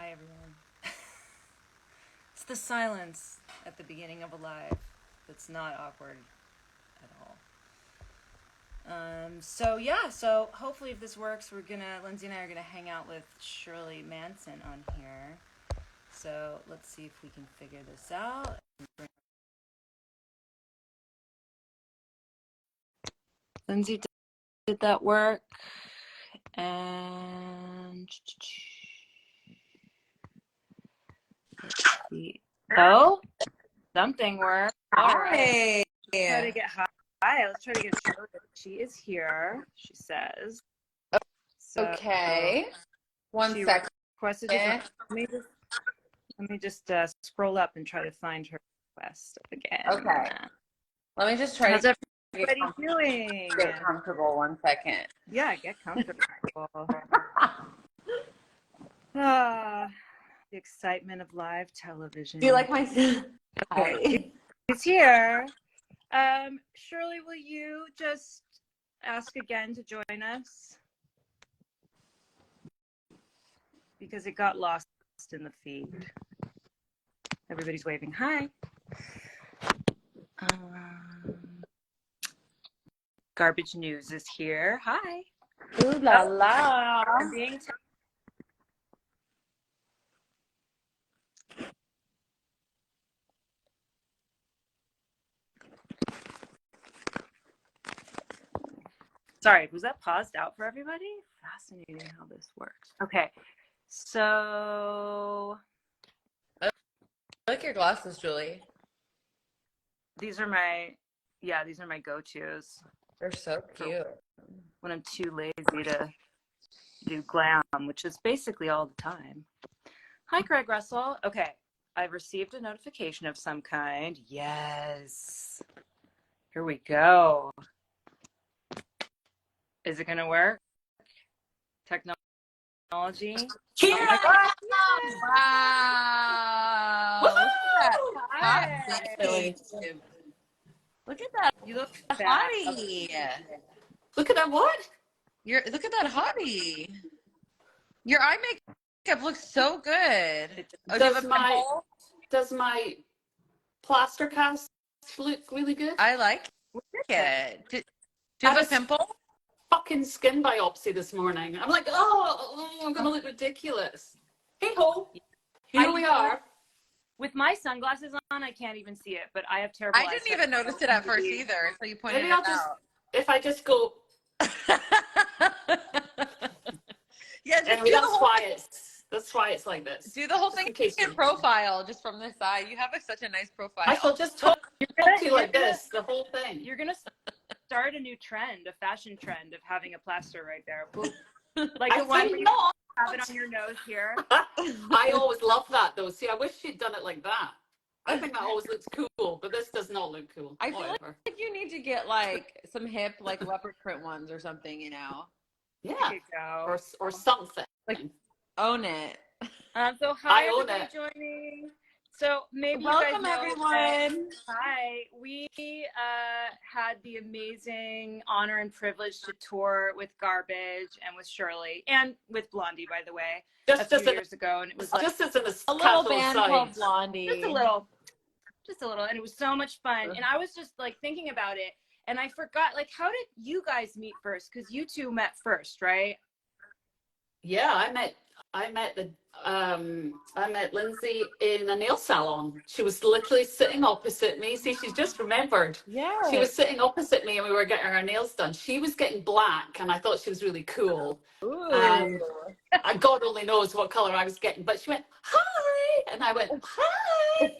Hi, everyone. It's the silence at the beginning of a live that's not awkward at all. So hopefully if this works, Lindsay and I are gonna hang out with Shirley Manson on here. So let's see if we can figure this out. Lindsay, did that work? And let's see. Oh, something worked. All right. Let's try to get hi. Let's try to get Shirley. She is here. She says. So, okay. One second. Let me just scroll up and try to find her request again. Okay. Let me just try How's to everybody doing? get comfortable. 1 second. Yeah, get comfortable. The excitement of live television. Do you like my Hi. It's here. Shirley, will you just ask again to join us? Because it got lost in the feed. Everybody's waving. Hi. Garbage News is here. Hi. Ooh la la. I'm being Sorry, was that paused out for everybody? Fascinating how this works. Okay, so I like your glasses, Julie. these are my go-tos. They're so cute. When I'm too lazy to do glam, which is basically all the time. Hi, Craig Russell. Okay, I've received a notification of some kind. Yes. Here we go. Is it gonna work? Technology. Here oh my God. Wow. Look at that. You look hottie. Look at that what? Look at that hottie. Your eye makeup looks so good. Oh, does my plaster cast look really good? I like it. Do you have a pimple? Fucking skin biopsy this morning. I'm like, I'm gonna look ridiculous. Hey ho, here we are. With my sunglasses on, I can't even see it, but I have terrible eyesight. I didn't even notice it at first either, so you pointed it out. If I just go. Yeah, just anyway, that's why it's like this. Do the whole thing in profile, just from this side. You have such a nice profile. I shall just talk to you like this, the whole thing. You're gonna start a new trend, a fashion trend of having a plaster right there. Like the one where you have it on your nose here. I always love that though. See, I wish she'd done it like that. I think that always looks cool, but this does not look cool. I feel like you need to get like some hip, like leopard print ones or something, you know? Yeah, or something. Like own it. So hi, I own everybody it. joining. So maybe welcome you guys know everyone. Hi, we had the amazing honor and privilege to tour with Garbage and with Shirley and with Blondie, by the way, a few years ago, and it was like just as a little band called Blondie. Just a little, and it was so much fun. And I was just like thinking about it, and I forgot, like, how did you guys meet first? Because you two met first, right? Yeah, I met Lindsay in a nail salon. She was literally sitting opposite me. See, she's just remembered. Yeah. She was sitting opposite me and we were getting our nails done. She was getting black and I thought she was really cool. Ooh. And God only knows what color I was getting, but she went, hi. And I went, hi.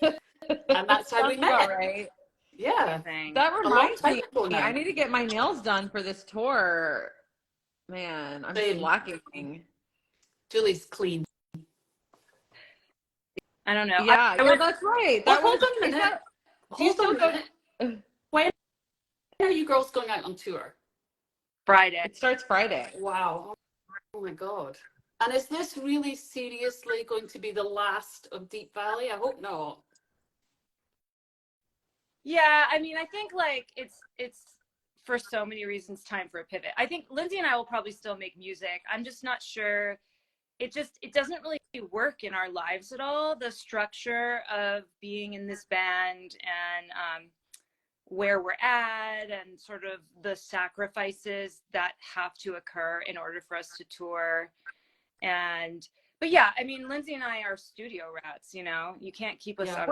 And that's how we met. Right. Yeah. That reminds me, I need to get my nails done for this tour. Man, I'm slacking. Julie's clean. I don't know. Yeah, that's right. Hold on a minute. Hold on a minute. When are you girls going out on tour? Friday. It starts Friday. Wow. Oh my God. And is this really seriously going to be the last of Deep Valley? I hope not. Yeah, I mean, I think like it's for so many reasons time for a pivot. I think Lindsay and I will probably still make music. I'm just not sure it doesn't really work in our lives at all. The structure of being in this band and where we're at and sort of the sacrifices that have to occur in order for us to tour. But yeah, I mean, Lindsay and I are studio rats, you know, you can't keep us out.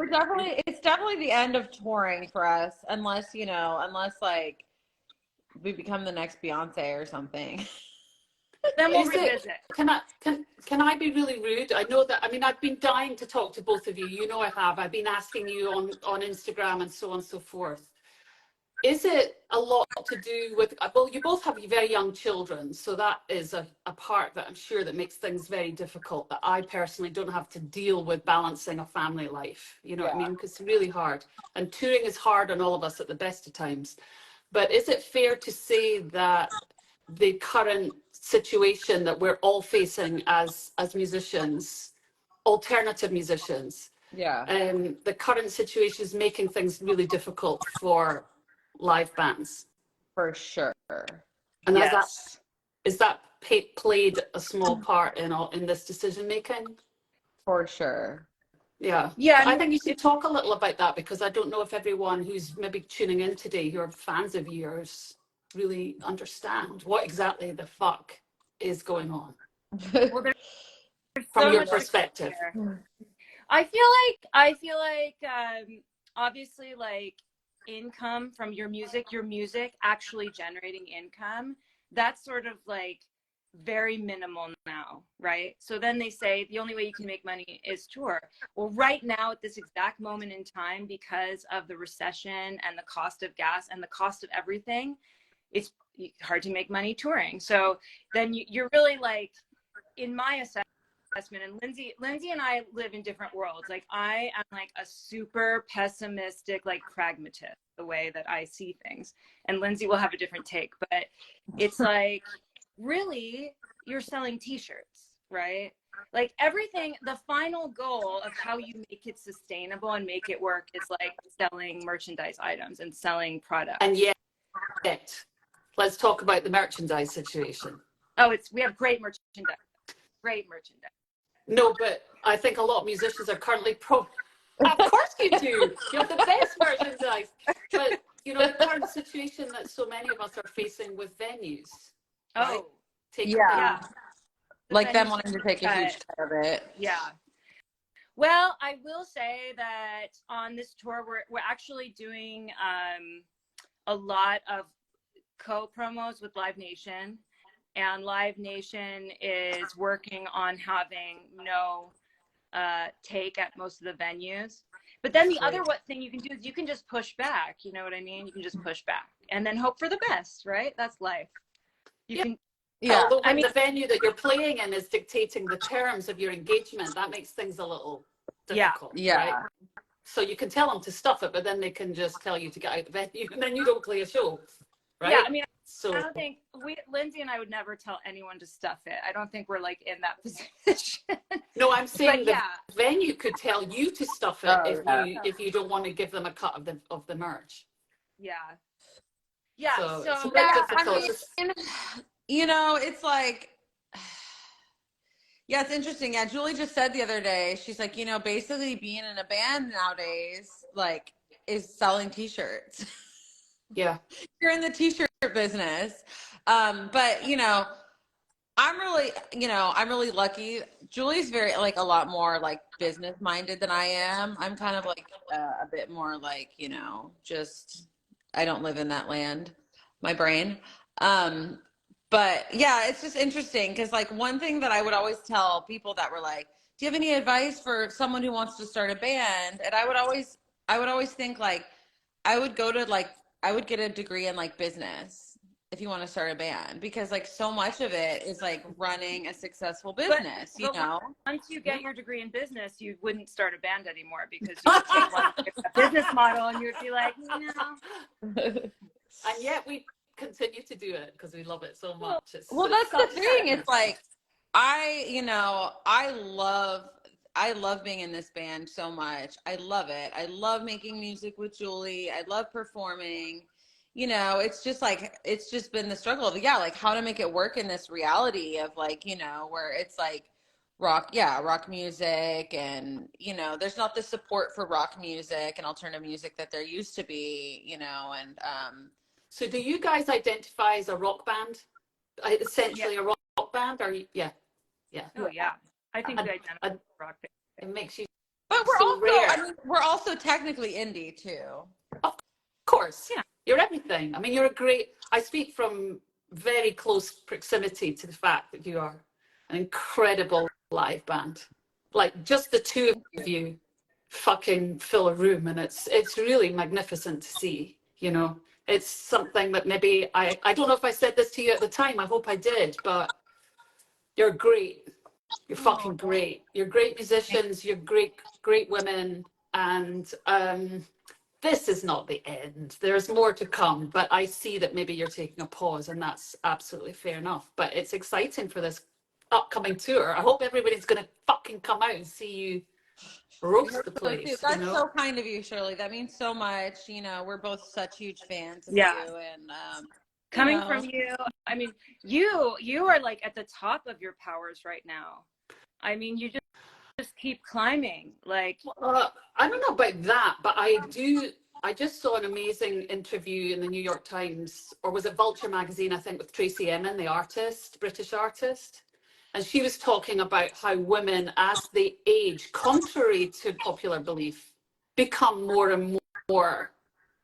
It's definitely the end of touring for us, unless like we become the next Beyonce or something. Then we'll revisit. Can I be really rude? I know that, I mean, I've been dying to talk to both of you. You know I have. I've been asking you on Instagram and so on and so forth. Is it a lot to do with, well, you both have very young children, so that is a part that I'm sure that makes things very difficult, that I personally don't have to deal with balancing a family life. You know what I mean? Because it's really hard. And touring is hard on all of us at the best of times. But is it fair to say that the current situation that we're all facing as musicians, alternative musicians, the current situation is making things really difficult for live bands? For sure. And yes. Is that played a small part in this decision making? For sure. Yeah. I think you should talk a little about that, because I don't know if everyone who's maybe tuning in today who are fans of yours really understand what exactly the fuck is going on. Well, from your perspective. I feel like obviously, like, income from your music actually generating income, that's sort of like very minimal now, right? So then they say the only way you can make money is tour. Well, right now at this exact moment in time, because of the recession and the cost of gas and the cost of everything, it's hard to make money touring. So then you're really like, in my assessment, and Lindsay and I live in different worlds. Like, I am like a super pessimistic, like pragmatist, the way that I see things. And Lindsay will have a different take, but it's like, really, you're selling t-shirts, right? Like, everything, the final goal of how you make it sustainable and make it work is like selling merchandise items and selling products. And yet, let's talk about the merchandise situation. Oh, we have great merchandise. No, but I think a lot of musicians are currently Of course you do. You have the best merchandise. But, you know, the current situation that so many of us are facing with venues. Oh, right? Like them wanting to take a huge cut of it. Yeah. Well, I will say that on this tour, we're actually doing a lot of co-promos with Live Nation. And Live Nation is working on having no take at most of the venues. But then the other thing you can do is you can just push back. You know what I mean? You can just push back and then hope for the best, right? That's life. Although when the venue that you're playing in is dictating the terms of your engagement, that makes things a little difficult. Right? So you can tell them to stuff it, but then they can just tell you to get out the venue, and then you don't play a show. Right? Yeah, I mean, I don't think Lindsay and I would never tell anyone to stuff it. I don't think we're like in that position. No, I'm saying the venue could tell you to stuff it if you don't want to give them a cut of the merch. Yeah. So it's a bit difficult. I mean, you know, it's like, it's interesting. Yeah, Julie just said the other day, she's like, you know, basically being in a band nowadays, like, is selling t-shirts. Yeah. You're in the t-shirt business. But, you know, I'm really lucky. Julie's very, like, a lot more, like, business minded than I am. I'm kind of like a bit more like, you know, just, I don't live in that land, my brain. But yeah, it's just interesting because, like, one thing that I would always tell people that were like, do you have any advice for someone who wants to start a band? And I would always think, like, I would get a degree in, like, business if you want to start a band, because, like, so much of it is, like, running a successul business, you know? Once you get your degree in business, you wouldn't start a band anymore, because you would take one business model and you would be like, no. And yet we continue to do it because we love it so much. Well, that's the thing. It's like, I love being in this band so much. I love it. I love making music with Julie. I love performing. You know, it's just like, it's just been the struggle of, like, how to make it work in this reality of, like, you know, where it's like, rock music, and there's not the support for rock music and alternative music that there used to be, and So do you guys identify as a rock band? Yeah. Essentially a rock band? Or yeah. Oh yeah. I think we identify I, as rock band. it makes you but so rare. we're also technically indie too. Of course. Yeah. You're everything. I mean, I speak from very close proximity to the fact that you are an incredible live band. Like just the two of you fucking fill a room, and it's really magnificent to see, It's something that maybe I don't know if I said this to you at the time. I hope I did, but you're great. You're fucking great. You're great musicians. You're great women. And this is not the end. There's more to come. But I see that maybe you're taking a pause, and that's absolutely fair enough. But it's exciting for this upcoming tour. I hope everybody's going to fucking come out and see you roast the place. That's so kind of you, Shirley. That means so much. We're both such huge fans of Yeah. you, and coming from you, I mean, you are like at the top of your powers right now. I mean, you just keep climbing. Like, I don't know about that, but I just saw an amazing interview in the New York Times, or was it Vulture magazine, I think, with Tracy Emin, the artist, British artist. And she was talking about how women, as they age, contrary to popular belief, become more and more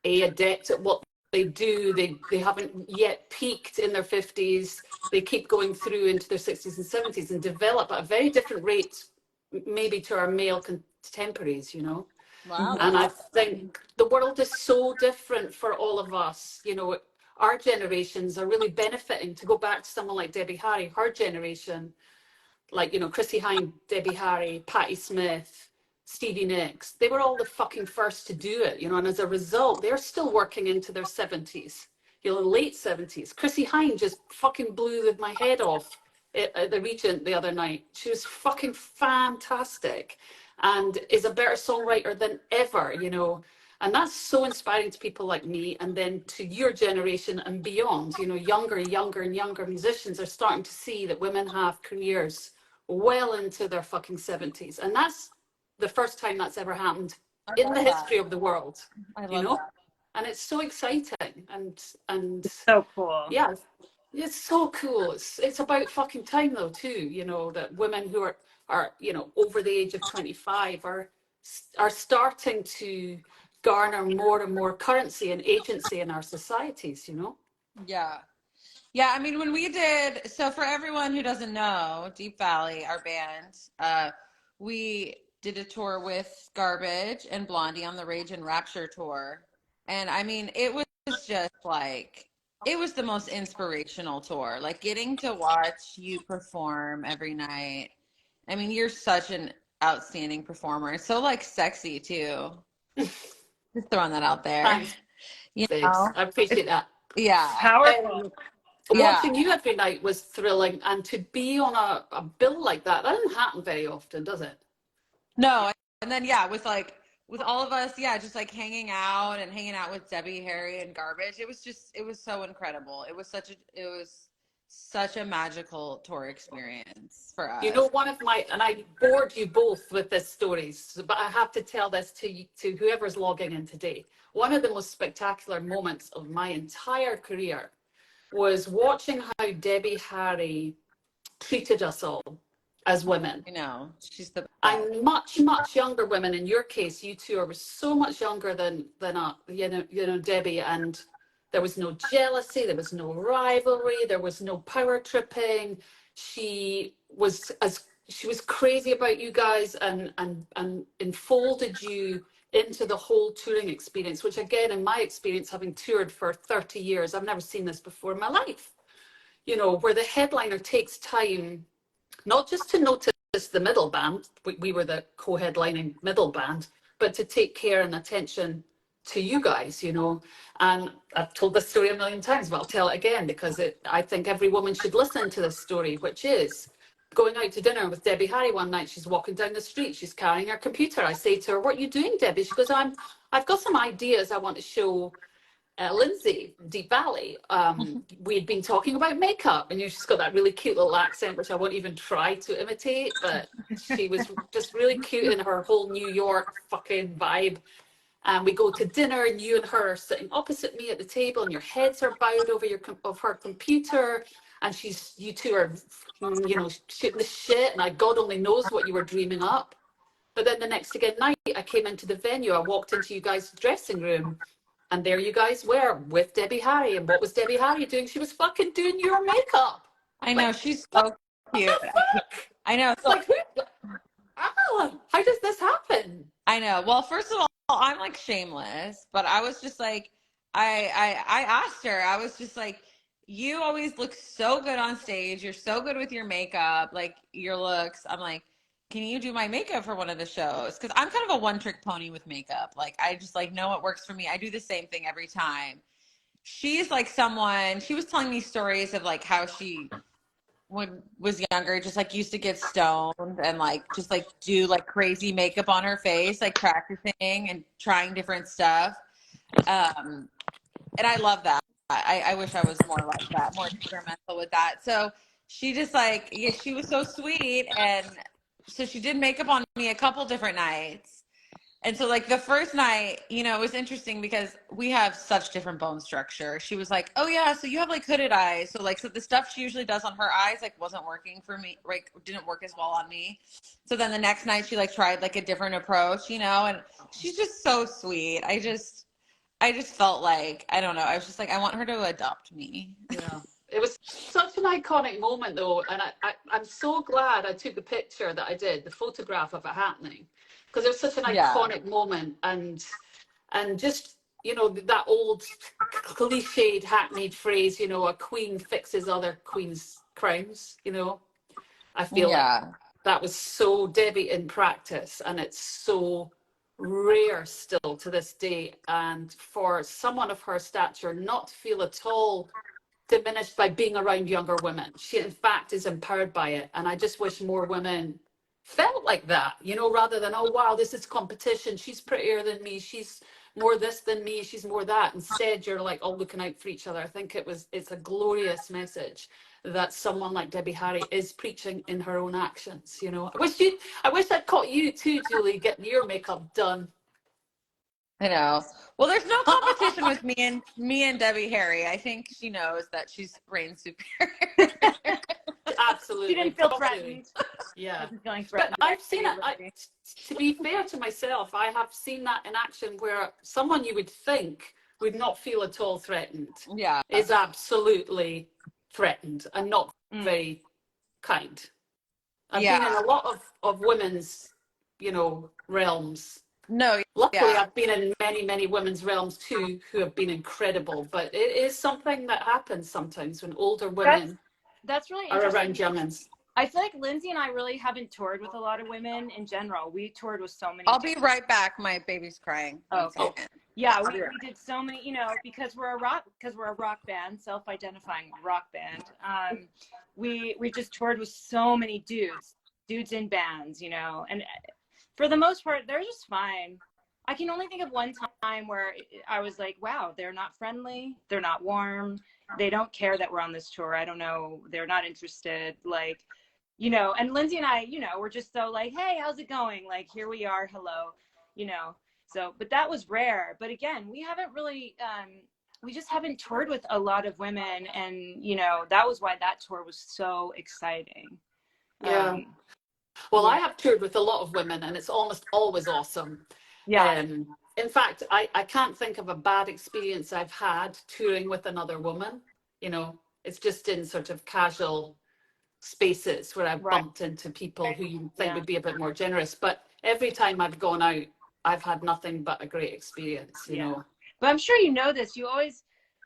adept at what they do. They haven't yet peaked in their 50s. They keep going through into their 60s and 70s and develop at a very different rate, maybe, to our male contemporaries, Wow. And I think the world is so different for all of us. Our generations are really benefiting. To go back to someone like Debbie Harry, her generation, like, Chrissy Hynde, Debbie Harry, Patti Smith, Stevie Nicks, they were all the fucking first to do it, and as a result, they're still working into their 70s, late 70s. Chrissy Hynde just fucking blew my head off at the Regent the other night. She was fucking fantastic and is a better songwriter than ever, and that's so inspiring to people like me, and then to your generation and beyond. Younger and younger musicians are starting to see that women have careers well into their fucking 70s, and that's the first time that's ever happened in the history of the world. I love that. And it's so exciting, and so cool. yeah, it's so cool. It's about fucking time though too, that women who are over the age of 25 are starting to garner more and more currency and agency in our societies. Yeah, I mean, when we did, so for everyone who doesn't know, Deep Valley, our band, we did a tour with Garbage and Blondie on the Rage and Rapture tour. And I mean, it was just like, it was the most inspirational tour. Like, getting to watch you perform every night. I mean, you're such an outstanding performer. It's so, like, sexy, too. Just throwing that out there. Thanks. I appreciate that. Yeah. Powerful. Watching you every night was thrilling, and to be on a bill like that doesn't happen very often, does it? No, and then with all of us, just like hanging out with Debbie, Harry, and Garbage. It was so incredible. It was such a magical tour experience for us. And I bored you both with this story, but I have to tell this to whoever's logging in today. One of the most spectacular moments of my entire career was watching how Debbie Harry treated us all as women. She's the best. And much, much younger women. In your case, you two are so much younger than Debbie, and there was no jealousy, there was no rivalry, there was no power tripping. She was crazy about you guys and enfolded you into the whole touring experience, which, again, in my experience, having toured for 30 years, I've never seen this before in my life. Where the headliner takes time not just to notice the middle band, we were the co-headlining middle band, but to take care and attention to you guys, And I've told this story a million times, but I'll tell it again because I think every woman should listen to this story, which is going out to dinner with Debbie Harry one night. She's walking down the street, she's carrying her computer. I say to her, "What are you doing, Debbie?" She goes, I've got some ideas I want to show Lindsay, Deep Valley, we'd been talking about makeup, and she's got that really cute little accent, which I won't even try to imitate, but she was just really cute in her whole New York fucking vibe. And we go to dinner, and you and her are sitting opposite me at the table, and your heads are bowed over her computer, and you two are, shooting the shit, and God only knows what you were dreaming up. But then the next night, I came into the venue. I walked into you guys' dressing room, and there you guys were with Debbie Harry. And what was Debbie Harry doing? She was fucking doing your makeup. I know, she's so cute. I know. So, like, how does this happen? I know. Well, first of all, I'm like shameless, but I was just like, I asked her, I was just like, you always look so good on stage. You're so good with your makeup, like your looks. I'm like, can you do my makeup for one of the shows? Because I'm kind of a one-trick pony with makeup. Like, I just like know what works for me. I do the same thing every time. She's like she was telling me stories of like how she was younger, just like used to get stoned and like just like do like crazy makeup on her face, like practicing and trying different stuff. And I love that. I wish I was more like that, more experimental with that. So she just like, yeah, she was so sweet. And so she did makeup on me a couple different nights. And so like the first night, it was interesting because we have such different bone structure. She was like, oh yeah, so you have like hooded eyes. So the stuff she usually does on her eyes, like wasn't working for me, like didn't work as well on me. So then the next night she like tried like a different approach, and she's just so sweet. I just felt like, I don't know. I was just like, I want her to adopt me. Yeah. It was such an iconic moment though. And I'm so glad I took the picture that I did, the photograph of it happening. Because it was such an iconic moment, and just that old cliched hackneyed phrase, a queen fixes other queens' crimes. I feel like that was so Debbie in practice, and it's so rare still to this day. And for someone of her stature not to feel at all diminished by being around younger women, she in fact is empowered by it. And I just wish more women felt like that, rather than, oh wow, this is competition, she's prettier than me, she's more this than me, she's more that. Instead, you're like all looking out for each other. I think it's a glorious message that someone like Debbie Harry is preaching in her own actions. I wish I'd caught you too, Julie, getting your makeup done. I know. Well, there's no competition with me and Debbie Harry. I think she knows that she's reign superior. Absolutely. She didn't feel threatened. Yeah. Feeling threatened. But I've seen it. To be fair to myself, I have seen that in action where someone you would think would not feel at all threatened is absolutely threatened and not very kind. I've been in a lot of women's, realms. No, luckily I've been in many, many women's realms too who have been incredible. But it is something that happens sometimes when older women that's really are around youngins. I feel like Lindsay and I really haven't toured with a lot of women in general. We toured with so many. I'll be right back. My baby's crying. Oh, okay. Yeah, we did so many, because we're a rock band, self-identifying rock band. We just toured with so many dudes in bands, and for the most part, they're just fine. I can only think of one time where I was like, wow, they're not friendly. They're not warm. They don't care that we're on this tour. I don't know. They're not interested. Like, and Lindsay and I, we're just so like, hey, how's it going? Like, here we are. Hello, So, but that was rare. But again, we haven't really, we just haven't toured with a lot of women. And, that was why that tour was so exciting. Yeah. Well, I have toured with a lot of women, and it's almost always awesome. Yeah. In fact, I can't think of a bad experience I've had touring with another woman. It's just in sort of casual spaces where I've bumped into people who you think would be a bit more generous. But every time I've gone out, I've had nothing but a great experience, you know. But I'm sure you know this. You always,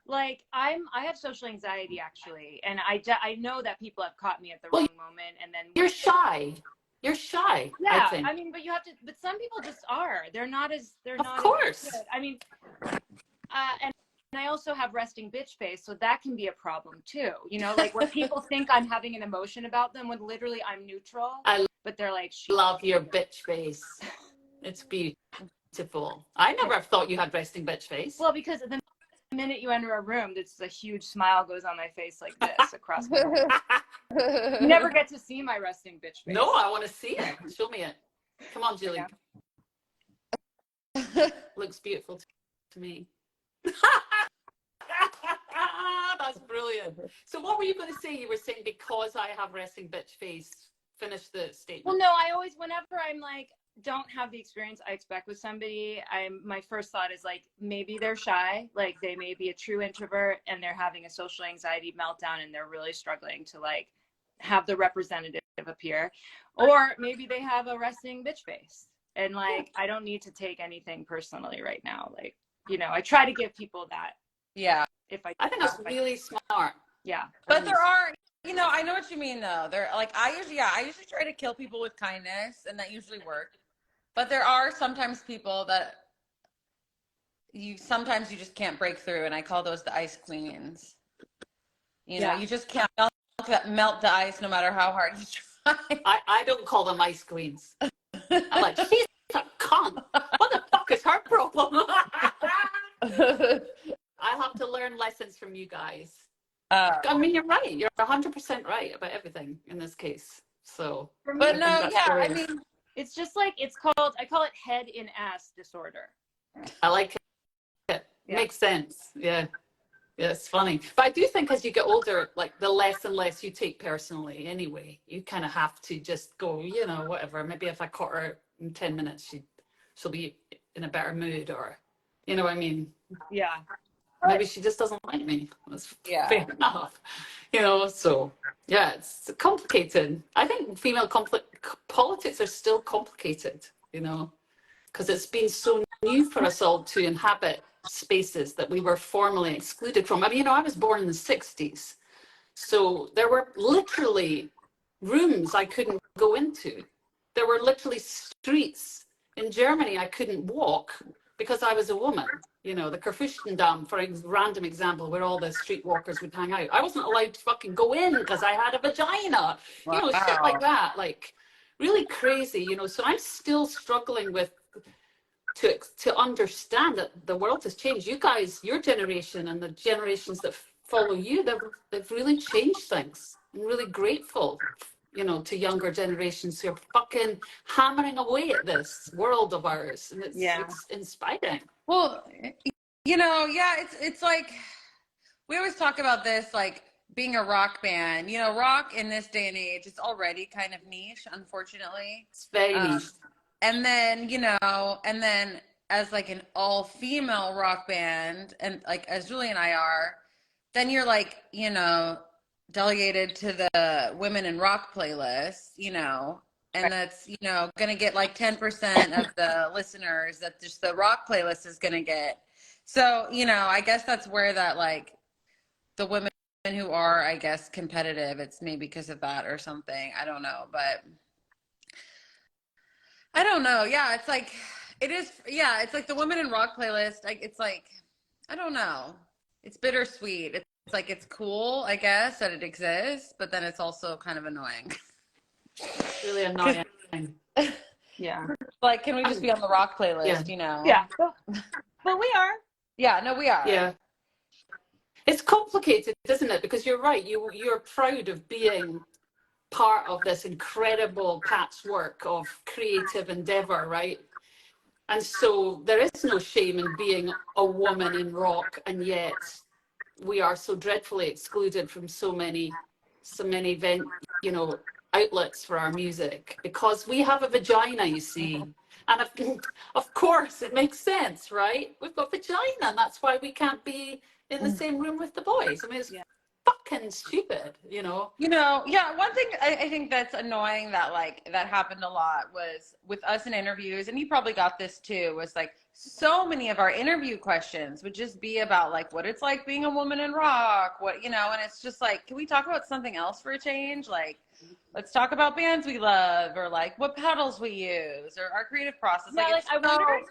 like, I have social anxiety, actually. And I know that people have caught me at the wrong moment. And then you're shy. You're shy. Yeah, I think. I mean, but you have to. But some people just are. They're not as. Of course. As good. I mean, and I also have resting bitch face, so that can be a problem too. Like when people think I'm having an emotion about them, when literally I'm neutral. But they're like, love your bitch face. It's beautiful. I never thought you had resting bitch face. Well, because minute you enter a room, this a huge smile goes on my face like this across my face. You never get to see my resting bitch face. No, I want to see it. Show me it. Come on, Julie. Yeah. Looks beautiful to me. That's brilliant. So what were you going to say? You were saying because I have resting bitch face. Finish the statement. Well, no, I always, whenever I'm like, don't have the experience I expect with somebody, my first thought is like, maybe they're shy, like they may be a true introvert and they're having a social anxiety meltdown and they're really struggling to like have the representative appear, or maybe they have a resting bitch face. And like, I don't need to take anything personally right now. Like, you know, I try to give people that. Yeah. I think that's really smart. Yeah. But there are, you know, I know what you mean though. They're like, I usually try to kill people with kindness, and that usually works. But there are sometimes people that sometimes you just can't break through, and I call those the ice queens. You know, you just can't melt the ice no matter how hard you try. I don't call them ice queens. I'm like, she's a cunt. What the fuck is her problem? I have to learn lessons from you guys. I mean, you're right. You're 100% right about everything in this case. So, but no, yeah, I mean, it's just like, I call it head in ass disorder. I like it. Yeah. Makes sense. Yeah. Yeah, it's funny. But I do think as you get older, like the less and less you take personally anyway. You kind of have to just go, you know, whatever. Maybe if I caught her in 10 minutes, she'll be in a better mood, or, you know what I mean? Yeah. Maybe she just doesn't like me. That's fair enough. You know, so yeah, it's complicated. I think female politics are still complicated, you know, because it's been so new for us all to inhabit spaces that we were formerly excluded from. I mean, you know, I was born in the 60s. So there were literally rooms I couldn't go into. There were literally streets in Germany I couldn't walk because I was a woman. You know, the Kurfürstendamm, for random example, where all the streetwalkers would hang out. I wasn't allowed to fucking go in because I had a vagina. Wow. You know, shit like that. Like, really crazy, you know. So I'm still struggling with to understand that the world has changed. You guys, your generation and the generations that follow you, they've really changed things. I'm really grateful, you know, to younger generations who are fucking hammering away at this world of ours, and it's inspiring. Well, you know, yeah, it's like we always talk about this, like being a rock band. You know, rock in this day and age, it's already kind of niche, unfortunately. It's very niche. And then, you know, and then as like an all-female rock band, and like as Julie and I are, then you're like, you know, delegated to the women in rock playlist, you know, and that's, you know, gonna get like 10% of the listeners that just the rock playlist is gonna get. So, you know, I guess that's where that, like, the women who are, I guess, competitive, it's maybe because of that or something. I don't know, but I don't know. Yeah, it's like, it is. Yeah, it's like the women in rock playlist. Like, it's like, I don't know. It's bittersweet. It's like, it's cool, I guess, that it exists, but then it's also kind of annoying. Really annoying. Yeah. Like, can we just be on the rock playlist, you know? Yeah. But we are. Yeah, no, we are. Yeah. It's complicated, isn't it? Because you're right. You're proud of being part of this incredible patchwork of creative endeavor, right? And so there is no shame in being a woman in rock, and yet we are so dreadfully excluded from so many you know, outlets for our music because we have a vagina, you see. And of course it makes sense, right? We've got vagina, and that's why we can't be in the same room with the boys. I mean, it's fucking stupid, you know. You know, yeah, one thing I think that's annoying that, like, that happened a lot was with us in interviews, and you probably got this too, was like so many of our interview questions would just be about like what it's like being a woman in rock, what, you know, and it's just like, can we talk about something else for a change? Like, let's talk about bands we love, or like what pedals we use, or our creative process. Yeah, like, I wonder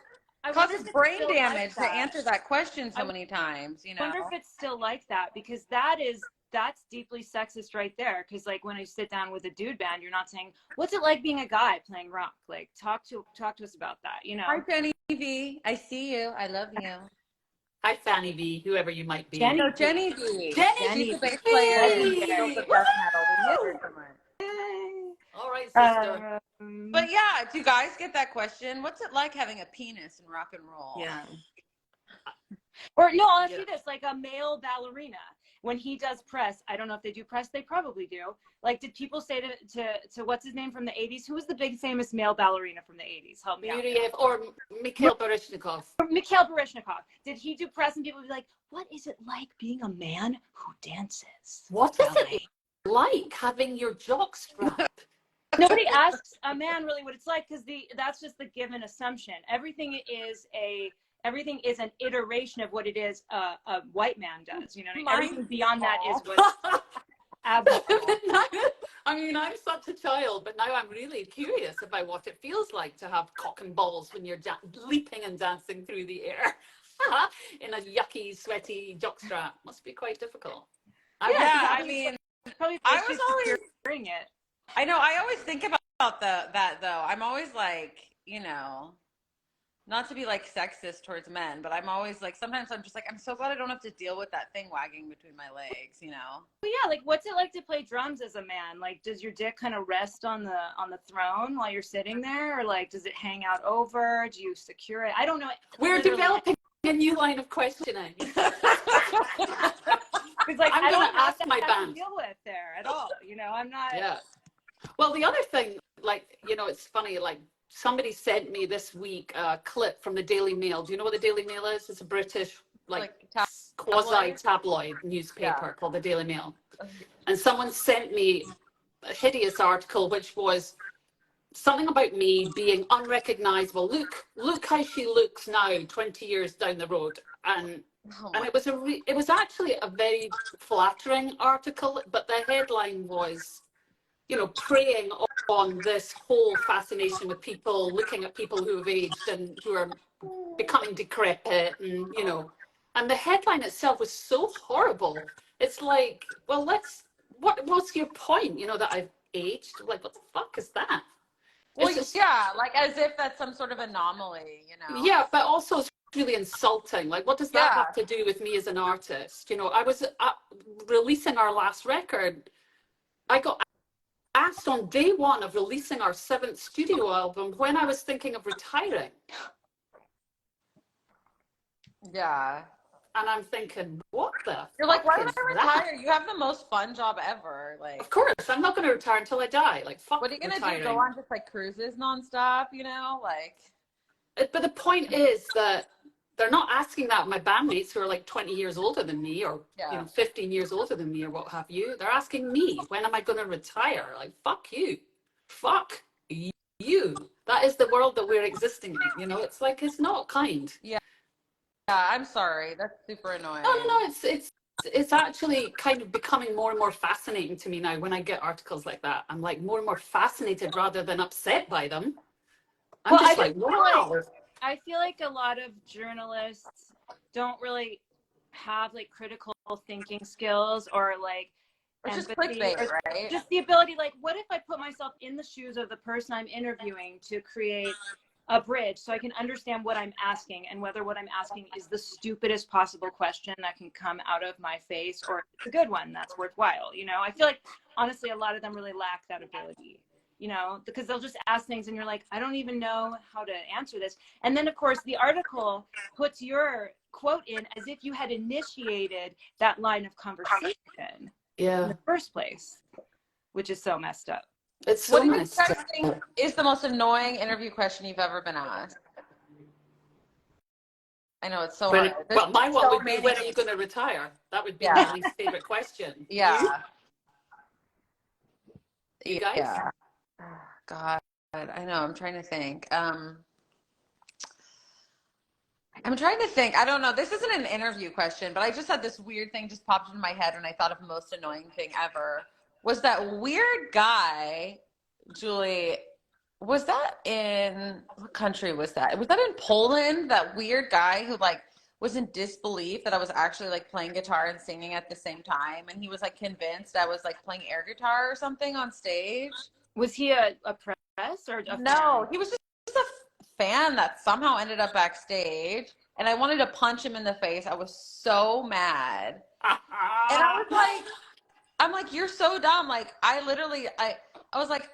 causes brain damage to answer that question so many times, you know. I wonder if it's still like that, because that's deeply sexist right there. Because like when I sit down with a dude band, you're not saying, what's it like being a guy playing rock? Like talk to us about that, you know. Hi, Jenny V. I see you. I love you. Hi, Fanny V, whoever you might be. Jenny. No, Jenny B. Jenny She's the bass V. player Hey! and built the death metal. We miss her so much. Yay. All right, sister. But yeah, do you guys get that question? What's it like having a penis in rock and roll? Yeah. Or no, I'll ask you this, like a male ballerina, when he does press, I don't know if they do press, they probably do. Like, did people say to what's his name from the 80s? Who was the big famous male ballerina from the 80s? Help me out. Or Mikhail Baryshnikov. Mikhail Baryshnikov. Did he do press and people would be like, what is it like being a man who dances? What is it like having your jock strapped? Nobody asks a man really what it's like, because that's just the given assumption. Everything is an iteration of what it is a white man does. You know, everything beyond that is what's abnormal. I mean, I'm such a child, but now I'm really curious about what it feels like to have cock and balls when you're leaping and dancing through the air in a yucky, sweaty jockstrap. Must be quite difficult. I mean, probably I was always hearing it. I know. I always think about that though. I'm always like, you know, not to be like sexist towards men, but I'm always like, sometimes I'm just like, I'm so glad I don't have to deal with that thing wagging between my legs, you know? Well, yeah, like what's it like to play drums as a man? Like, does your dick kind of rest on the throne while you're sitting there, or like does it hang out over? Do you secure it? I don't know. We're developing a new line of questioning. It's like I'm I don't going to ask my have band. to deal with there at all. You know, I'm not. Yeah. Well, the other thing, like, you know, it's funny, like somebody sent me this week a clip from the Daily Mail. Do you know what the Daily Mail is? It's a British, like quasi-tabloid newspaper called the Daily Mail. And someone sent me a hideous article, which was something about me being unrecognizable. Look how she looks now, 20 years down the road. And it was actually a very flattering article, but the headline was, you know, preying on this whole fascination with people, looking at people who have aged and who are becoming decrepit, and, you know, and the headline itself was so horrible. It's like, well, what's your point? You know, that I've aged? Like, what the fuck is that? Well, like as if that's some sort of anomaly, you know? Yeah, but also it's really insulting. Like, what does that have to do with me as an artist? You know, I was releasing our last record. I got asked on day one of releasing our 7th studio album when I was thinking of retiring. Yeah. And I'm thinking, what the You're like, why fuck would is I that? retire? You have the most fun job ever. Like, Of course, I'm not going to retire until I die. Like, fuck what are you going to retiring. do? Go on just like cruises nonstop, you know? Like, But the point is that they're not asking that of my bandmates who are like 20 years older than me, or you know, 15 years older than me, or what have you. They're asking me, when am I going to retire? Like, fuck you. Fuck you. That is the world that we're existing in. You know, it's like, it's not kind. yeah, I'm sorry. That's super annoying. No, it's actually kind of becoming more and more fascinating to me now when I get articles like that. I'm like more and more fascinated rather than upset by them. I'm just like, wow. I feel like a lot of journalists don't really have like critical thinking skills, or like just clickbait, right? Just the ability, like, what if I put myself in the shoes of the person I'm interviewing to create a bridge so I can understand what I'm asking, and whether what I'm asking is the stupidest possible question that can come out of my face, or it's a good one that's worthwhile. You know, I feel like honestly a lot of them really lack that ability, you know, because they'll just ask things and you're like, I don't even know how to answer this. And then of course the article puts your quote in as if you had initiated that line of conversation in the first place, which is so messed up. It's so what do you guys think is the most annoying interview question you've ever been asked? I know it's so hard. Well, my one would be, when are you going to retire? That would be my least favorite question. Yeah. You guys? Yeah. God, I know. I'm trying to think. I don't know. This isn't an interview question, but I just had this weird thing just popped into my head when I thought of most annoying thing ever. Was that weird guy, Julie, was that in, what country was that? Was that in Poland? That weird guy who like was in disbelief that I was actually like playing guitar and singing at the same time. And he was like convinced I was like playing air guitar or something on stage. Was he a press or a No, fan? he was just a fan that somehow ended up backstage. and I wanted to punch him in the face. I was so mad. And I was like, I'm like, you're so dumb. Like, I was like,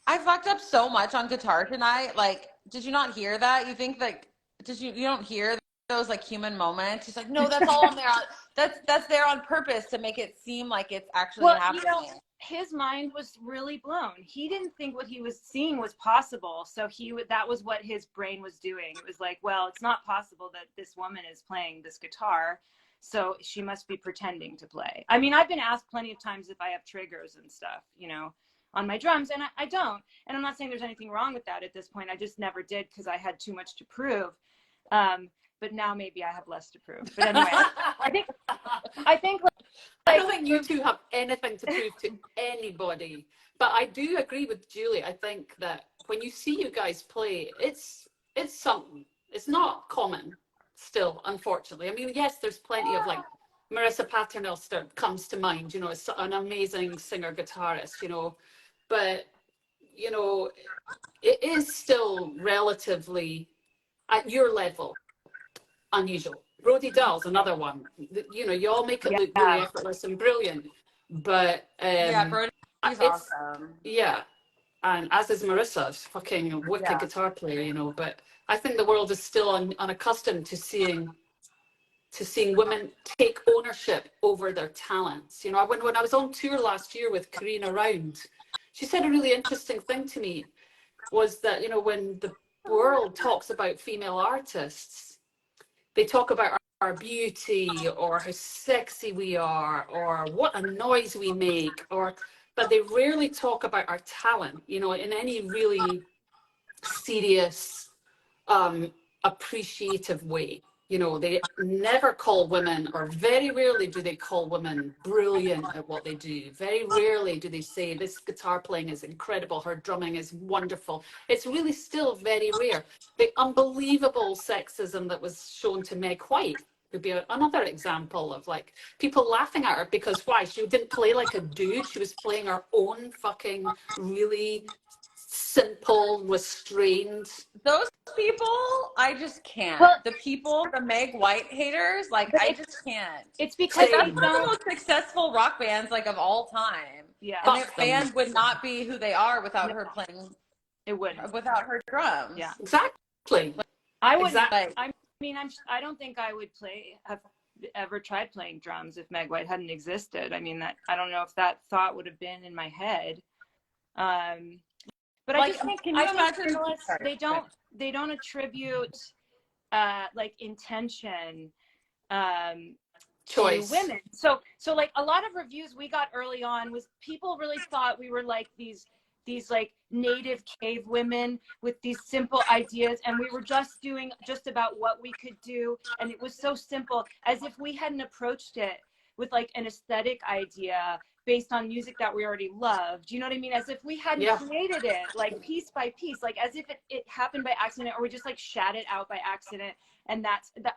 I fucked up so much on guitar tonight. Like, did you not hear that? You think like, you don't hear those like human moments? He's like, no, that's all on there. That's there on purpose to make it seem like it's actually happening. You know, his mind was really blown. He didn't think what he was seeing was possible. So that was what his brain was doing. It was like, well, it's not possible that this woman is playing this guitar, so she must be pretending to play. I mean, I've been asked plenty of times if I have triggers and stuff, you know, on my drums, and I don't. And I'm not saying there's anything wrong with that at this point. I just never did because I had too much to prove. But now maybe I have less to prove. But anyway, I think I don't think you two have anything to prove to anybody. But I do agree with Julie. I think that when you see you guys play, it's something. It's not common still, unfortunately. I mean, yes, there's plenty of like Marissa Paternoster comes to mind, you know, it's an amazing singer guitarist, you know, but you know, it is still relatively at your level unusual. Brody Dahl's another one. You know, you all make it look really effortless and brilliant, but yeah, Brody's awesome. Yeah, and as is Marissa, she's fucking wicked guitar player, you know. But I think the world is still unaccustomed to seeing women take ownership over their talents. You know, when I was on tour last year with Karina Round, she said a really interesting thing to me, was that, you know, when the world talks about female artists, they talk about our beauty or how sexy we are or what a noise we make, but they rarely talk about our talent, you know, in any really serious, appreciative way. You know, they never call women, or very rarely do they call women brilliant at what they do. Very rarely do they say, this guitar playing is incredible, her drumming is wonderful. It's really still very rare. The unbelievable sexism that was shown to Meg White would be another example of like people laughing at her because why? She didn't play like a dude. She was playing her own fucking really simple, restrained. Those people, I just can't. Well, the Meg White haters, like I just can't. It's because that's one of the most successful rock bands like of all time. Yeah, and their band would not be who they are without her playing. It wouldn't without her drums. Yeah, exactly. I would. Exactly. I mean, I don't think I would have ever tried playing drums if Meg White hadn't existed. I mean, I don't know if that thought would have been in my head. But like, I just think, can you imagine they don't attribute like intention choice to women. So like a lot of reviews we got early on was people really thought we were like these like native cave women with these simple ideas, and we were just doing just about what we could do, and it was so simple, as if we hadn't approached it with like an aesthetic idea based on music that we already loved. You know what I mean? As if we hadn't created it like piece by piece, like as if it happened by accident, or we just like shat it out by accident. And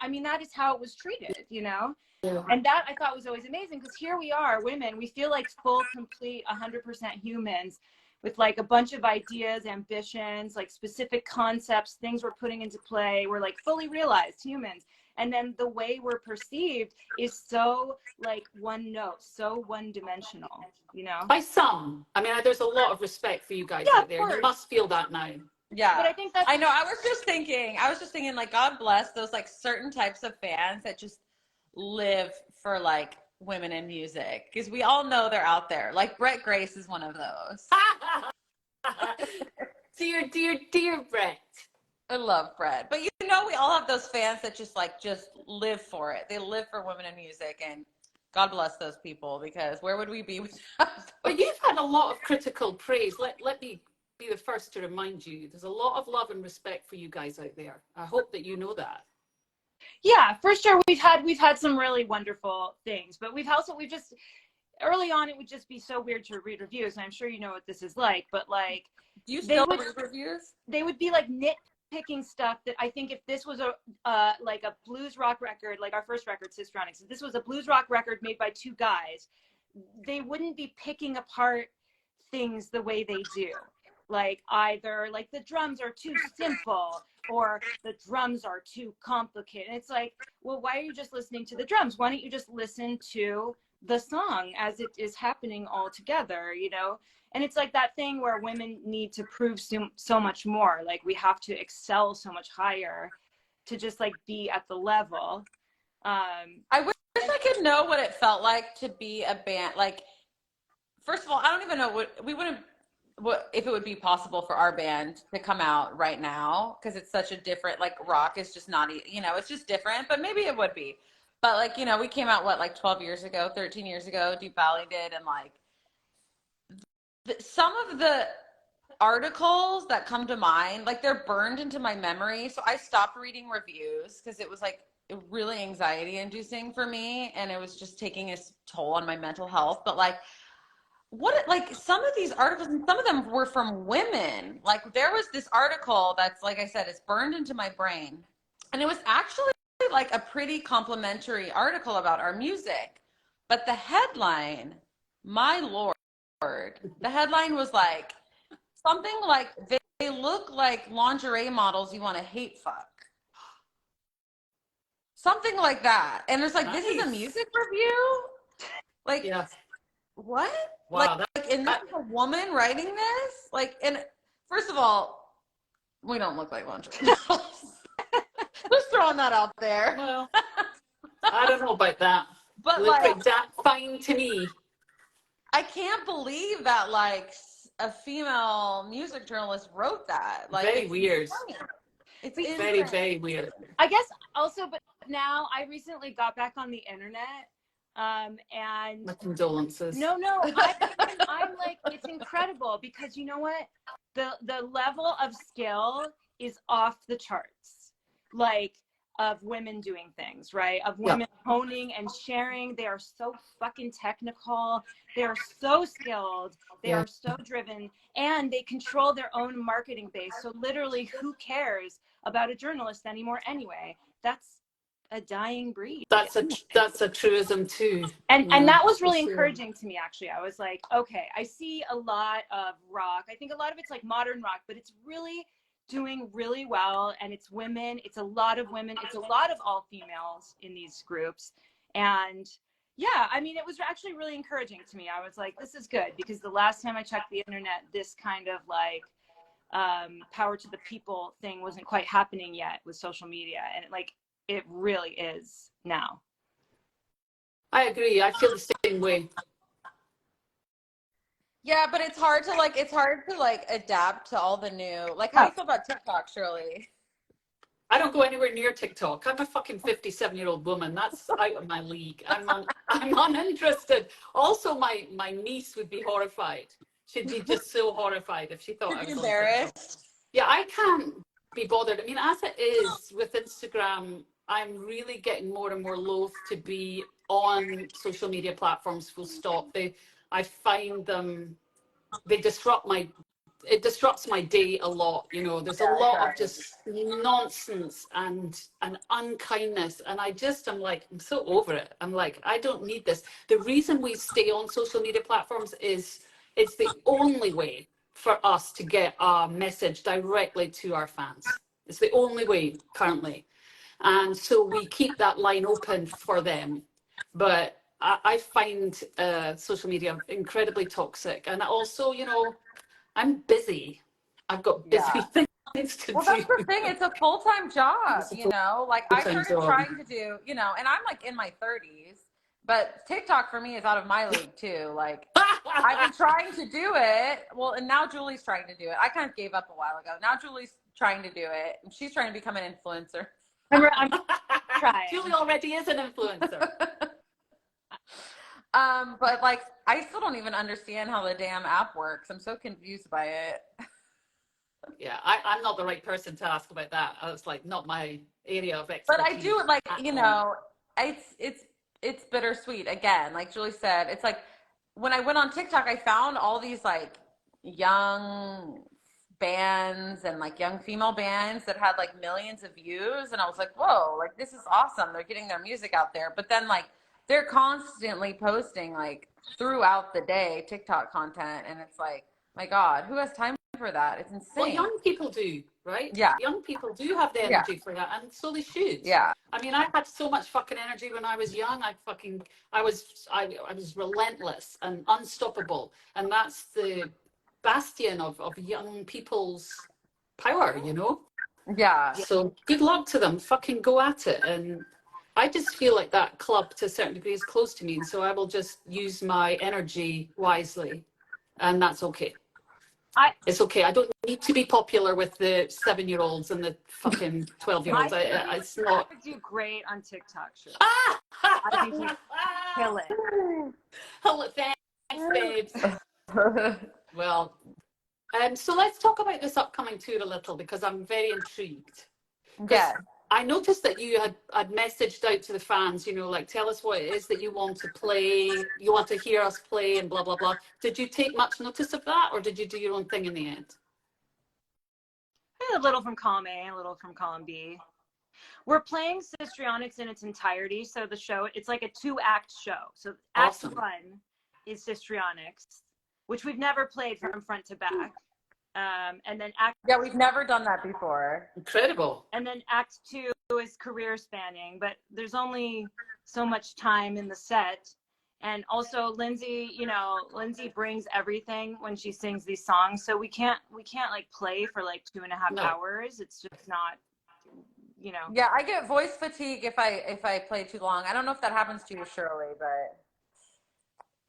I mean, that is how it was treated, you know? Yeah. And that I thought was always amazing, because here we are, women, we feel like full, complete, 100% humans with like a bunch of ideas, ambitions, like specific concepts, things we're putting into play. We're like fully realized humans. And then the way we're perceived is so like one note, so one dimensional, you know? By some. I mean, there's a lot of respect for you guys out there. You must feel that now. Yeah. But I think that's... I know. I was just thinking like, God bless those like certain types of fans that just live for like women in music. Because we all know they're out there. Like Brett Grace is one of those. Dear Brett. I love Brett. But you know, we all have those fans that just live for it. They live for women in music, and God bless those people, because where would we be without them? But you've had a lot of critical praise. Let me be the first to remind you, there's a lot of love and respect for you guys out there. I hope that you know that. Yeah, for sure. We've had some really wonderful things, but we've just early on, it would just be so weird to read reviews, and I'm sure you know what this is like, but like, do you still read reviews? They would be like nitpicking stuff that I think if this was like a blues rock record, like our first record, Sistronics, if this was a blues rock record made by two guys, they wouldn't be picking apart things the way they do. like either like the drums are too simple or the drums are too complicated. And it's like, well, why are you just listening to the drums? Why don't you just listen to the song as it is happening all together, you know? And it's like that thing where women need to prove so much more. Like we have to excel so much higher to just like be at the level. I wish I could know what it felt like to be a band. Like, first of all, I don't even know what if it would be possible for our band to come out right now, because it's such a different, like, rock is just not, you know, it's just different, but maybe it would be. But like, you know, we came out like 12 years ago, 13 years ago, Deep Valley did, and like some of the articles that come to mind, like they're burned into my memory. So I stopped reading reviews because it was like really anxiety inducing for me, and it was just taking its toll on my mental health. But like like some of these articles, and some of them were from women. Like there was this article that's, like I said, it's burned into my brain, and it was actually like a pretty complimentary article about our music, but the headline, my lord, the headline was like something like they look like lingerie models you want to hate fuck, something like that. And it's like, Nice. This is a music review, like, Yeah. what? Wow, And this is a woman writing this? Like, and first of all, we don't look like lingerie models. Just throwing that out there. well, I don't know about that. But Look like, that fine to me. I can't believe that like a female music journalist wrote that. Like, Very weird. Insane. It's very, very weird. I guess also, but now I recently got back on the internet, and My condolences. no, I'm like, it's incredible because you know what, the level of skill is off the charts, like of women doing things, right? Of women honing and sharing. They are so fucking technical. They are so skilled. They are so driven, and they control their own marketing base. So literally, who cares about a journalist anymore anyway? That's a dying breed. That's a truism too. And that was really encouraging to me, actually. I was like, okay, I see a lot of rock. I think a lot of it's like modern rock, but it's really doing really well, and it's women. It's a lot of women. It's a lot of all females in these groups. And yeah, I mean, it was actually really encouraging to me. I was like, this is good, because the last time I checked the internet, this kind of like power to the people thing wasn't quite happening yet with social media. And it really is now. I agree. I feel the same way. Yeah, but it's hard to like adapt to all the new, like, how do you feel about TikTok, Shirley? I don't go anywhere near TikTok. I'm a fucking 57-year-old woman. That's out of my league. I'm uninterested. Also, my niece would be horrified. She'd be just so horrified if she thought I was embarrassed. Yeah, I can't be bothered. I mean, as it is with Instagram, I'm really getting more and more loath to be on social media platforms, full stop. I find them, it disrupts my day a lot. You know, there's a lot of just nonsense and unkindness. And I'm like, I'm so over it. I'm like, I don't need this. The reason we stay on social media platforms is it's the only way for us to get our message directly to our fans. It's the only way currently. And so we keep that line open for them. But I find social media incredibly toxic. And also, you know, I'm busy. I've got busy things to do. Well, that's the thing. It's a full-time job, you know? Like, I started trying to do, you know, and I'm like in my 30s, but TikTok for me is out of my league too. Like, I've been trying to do it. Well, and now Julie's trying to do it. I kind of gave up a while ago. Now Julie's trying to do it. And she's trying to become an influencer. I'm trying. Julie already is an influencer. But like, I still don't even understand how the damn app works. I'm so confused by it. Yeah, I'm not the right person to ask about that. It's like not my area of expertise. But I do, like, you know, it's bittersweet. Again, like Julie said, it's like when I went on TikTok, I found all these like young bands and like young female bands that had like millions of views, and I was like, whoa, like this is awesome. They're getting their music out there. But then like they're constantly posting like throughout the day TikTok content, and it's like, my God, who has time for that. It's insane. Well, young people do, right? Yeah. Young people do have the energy for that, and so they should. Yeah. I mean, I had so much fucking energy when I was young. I was relentless and unstoppable, and that's the bastion of young people's power, you know? Yeah. So good luck to them. Fucking go at it. And I just feel like that club to a certain degree is close to me. And so I will just use my energy wisely. And that's okay. It's okay. I don't need to be popular with the 7-year-olds and the fucking 12-year-olds. It's not. I would do great on TikTok. Sure. Ah! I think you kill it. Hello, thanks, babes. Well, so let's talk about this upcoming tour a little because I'm very intrigued. Yeah. I noticed that you had messaged out to the fans, you know, like, tell us what it is that you want to play, you want to hear us play and blah, blah, blah. Did you take much notice of that or did you do your own thing in the end? A little from column A, a little from column B. We're playing Histrionics in its entirety. So the show, it's like a 2-act show. So act 1 is Histrionics, which we've never played from front to back. And then we've never done that before. Incredible. And then act 2 is career spanning, but there's only so much time in the set. And also Lindsay brings everything when she sings these songs. So we can't like play for like 2.5 hours. It's just not, you know. Yeah, I get voice fatigue if I play too long. I don't know if that happens to you, Shirley, but.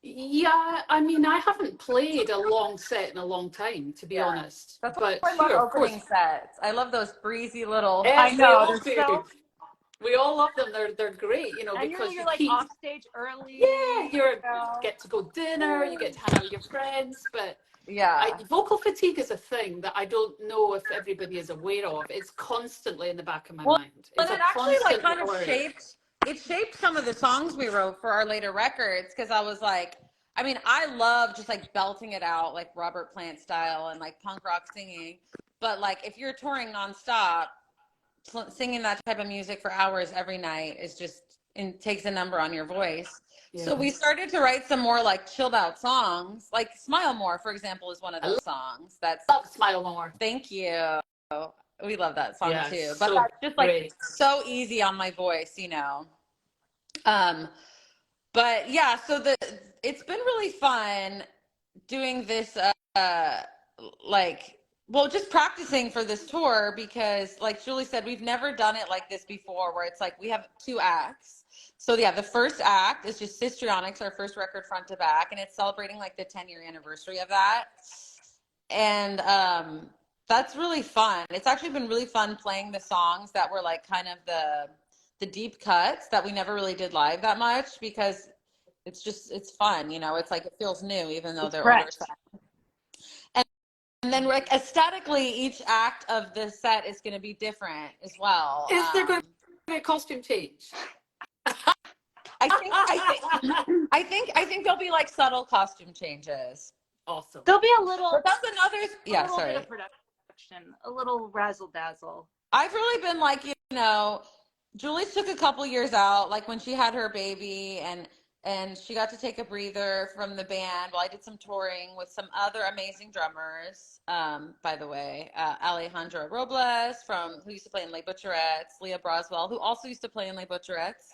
Yeah, I mean, I haven't played a long set in a long time, to be honest. That's but why I love opening sets. I love those breezy little. I know. We all love them. They're great, you know, and because you're like off stage early. Yeah, you get to go dinner, you get to hang out with your friends, but vocal fatigue is a thing that I don't know if everybody is aware of. It's constantly in the back of my mind. It's actually like kind of shaped some of the songs we wrote for our later records because I was like, I mean, I love just like belting it out like Robert Plant style and like punk rock singing, but like if you're touring nonstop, singing that type of music for hours every night is just takes a number on your voice. Yeah. So we started to write some more like chilled out songs, like Smile More, for example, is one of those songs. I love Smile More. Thank you. We love that song too. But that's just like so easy on my voice, you know. But yeah, so it's been really fun doing this just practicing for this tour because like Julie said, we've never done it like this before where it's like we have 2 acts. So yeah, the first act is just Histrionics, our first record front to back, and it's celebrating like the 10-year anniversary of that. And that's really fun. It's actually been really fun playing the songs that were like kind of the deep cuts that we never really did live that much because it's fun, you know, it's like it feels new even though they're older songs. And then like aesthetically, each act of the set is going to be different as well. Is there going to be a costume change? I think there'll be like subtle costume changes. Awesome. There'll be a little. But that's another. Yeah, sorry. Bit of production, a little razzle dazzle. I've really been like, you know, Julie took a couple years out, like when she had her baby, and she got to take a breather from the band while I did some touring with some other amazing drummers. By the way, Alejandra Robles who used to play in Les Butcherettes, Leah Broswell, who also used to play in Les Butcherettes.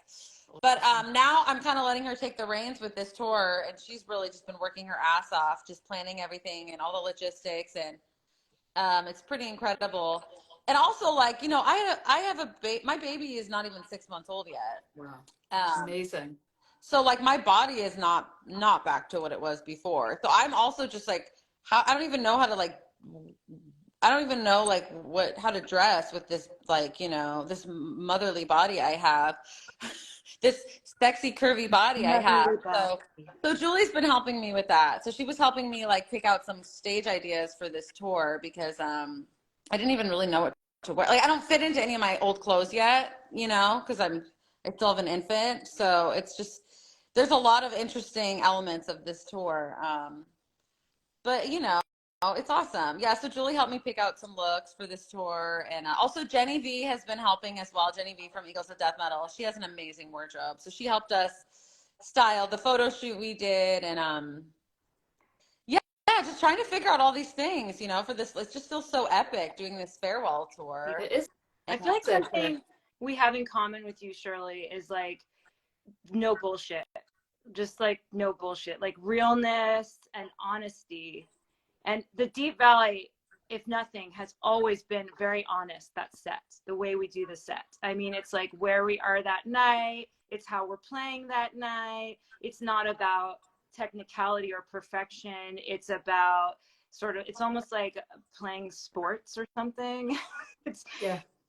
But now I'm kind of letting her take the reins with this tour, and she's really just been working her ass off, just planning everything and all the logistics, and it's pretty incredible. And also, like, you know, I have my baby is not even 6 months old yet. Wow, amazing. So like my body is not back to what it was before. So I'm also just like, I don't even know how to dress with this, like, you know, this motherly body I have, this sexy curvy body I have. So Julie's been helping me with that. So she was helping me like pick out some stage ideas for this tour because I didn't even really know what to wear. Like I don't fit into any of my old clothes yet, you know, because I still have an infant. So it's just, there's a lot of interesting elements of this tour. But, you know, it's awesome. Yeah, so Julie helped me pick out some looks for this tour. And also Jenny V has been helping as well. Jenny V from Eagles of Death Metal. She has an amazing wardrobe. So she helped us style the photo shoot we did. And, just trying to figure out all these things, you know, for this. It just feels so epic doing this farewell tour. It is. I feel like something we have in common with you, Shirley, is like no bullshit. Just like no bullshit, like realness and honesty. And the Deep Valley, if nothing, has always been very honest. That set, the way we do the set. I mean, it's like where we are that night. It's how we're playing that night. It's not about technicality or perfection. It's about sort of, it's almost like playing sports or something.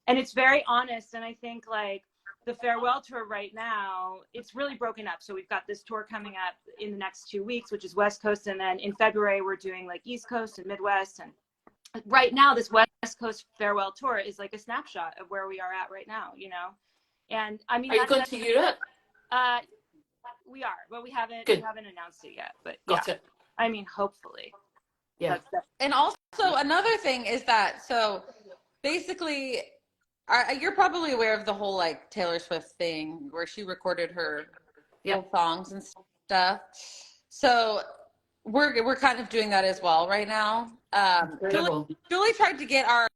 And it's very honest. And I think like the farewell tour right now, it's really broken up. So we've got this tour coming up in the next 2 weeks, which is West Coast. And then in February, we're doing like East Coast and Midwest. And right now, this West Coast farewell tour is like a snapshot of where we are at right now, you know? And I mean, are you going to Europe? We are, but we haven't announced it yet. But Got it. I mean, hopefully. Yeah. And also another thing is that, so basically, you're probably aware of the whole like Taylor Swift thing where she recorded her songs and stuff. So we're kind of doing that as well right now. Julie tried to get our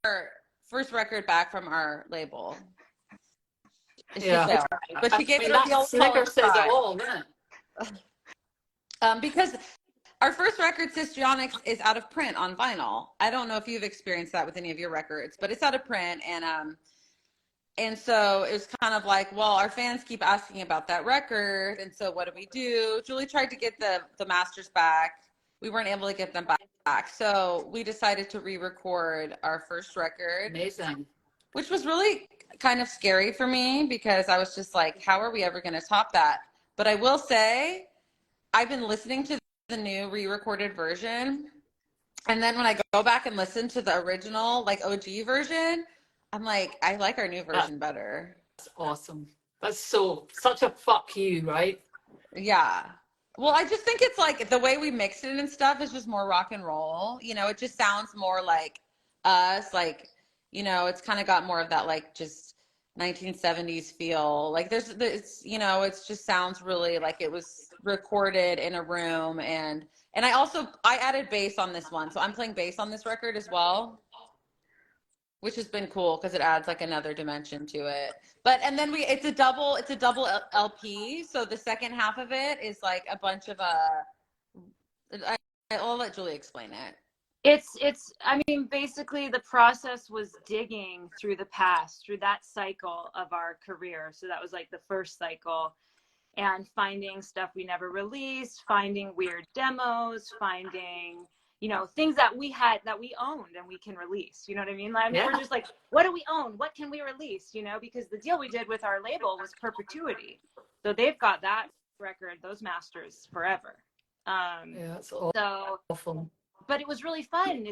first record back from our label. Yeah, but she gave it that the old snicker says it all, doesn't it? Because our first record, Histrionics, is out of print on vinyl. I don't know if you've experienced that with any of your records, but it's out of print. And so it was kind of like, well, our fans keep asking about that record. And so what do? Julie tried to get the masters back. We weren't able to get them back. So we decided to re-record our first record. Amazing. Which was really kind of scary for me because I was just like, how are we ever going to top that? But I will say, I've been listening to the new re-recorded version. And then when I go back and listen to the original, like OG version, I'm like, I like our new version better. That's awesome. That's such a fuck you, right? Yeah. Well, I just think it's like the way we mix it and stuff is just more rock and roll. You know, it just sounds more like us, like, you know, it's kind of got more of that like just 1970s feel. Like it's, you know, it's just sounds really like it was recorded in a room. And I added bass on this one. So I'm playing bass on this record as well, which has been cool because it adds like another dimension to it. And then it's a double LP. So the second half of it is like a bunch of I'll let Julie explain it. I mean, basically the process was digging through the past, through that cycle of our career. So that was like the first cycle, and finding stuff we never released, finding weird demos, finding, you know, things that we owned and we can release, you know what I mean? Like, we're just like, what do we own? What can we release? You know, because the deal we did with our label was perpetuity. So they've got that record, those masters forever. It's awful. But it was really fun.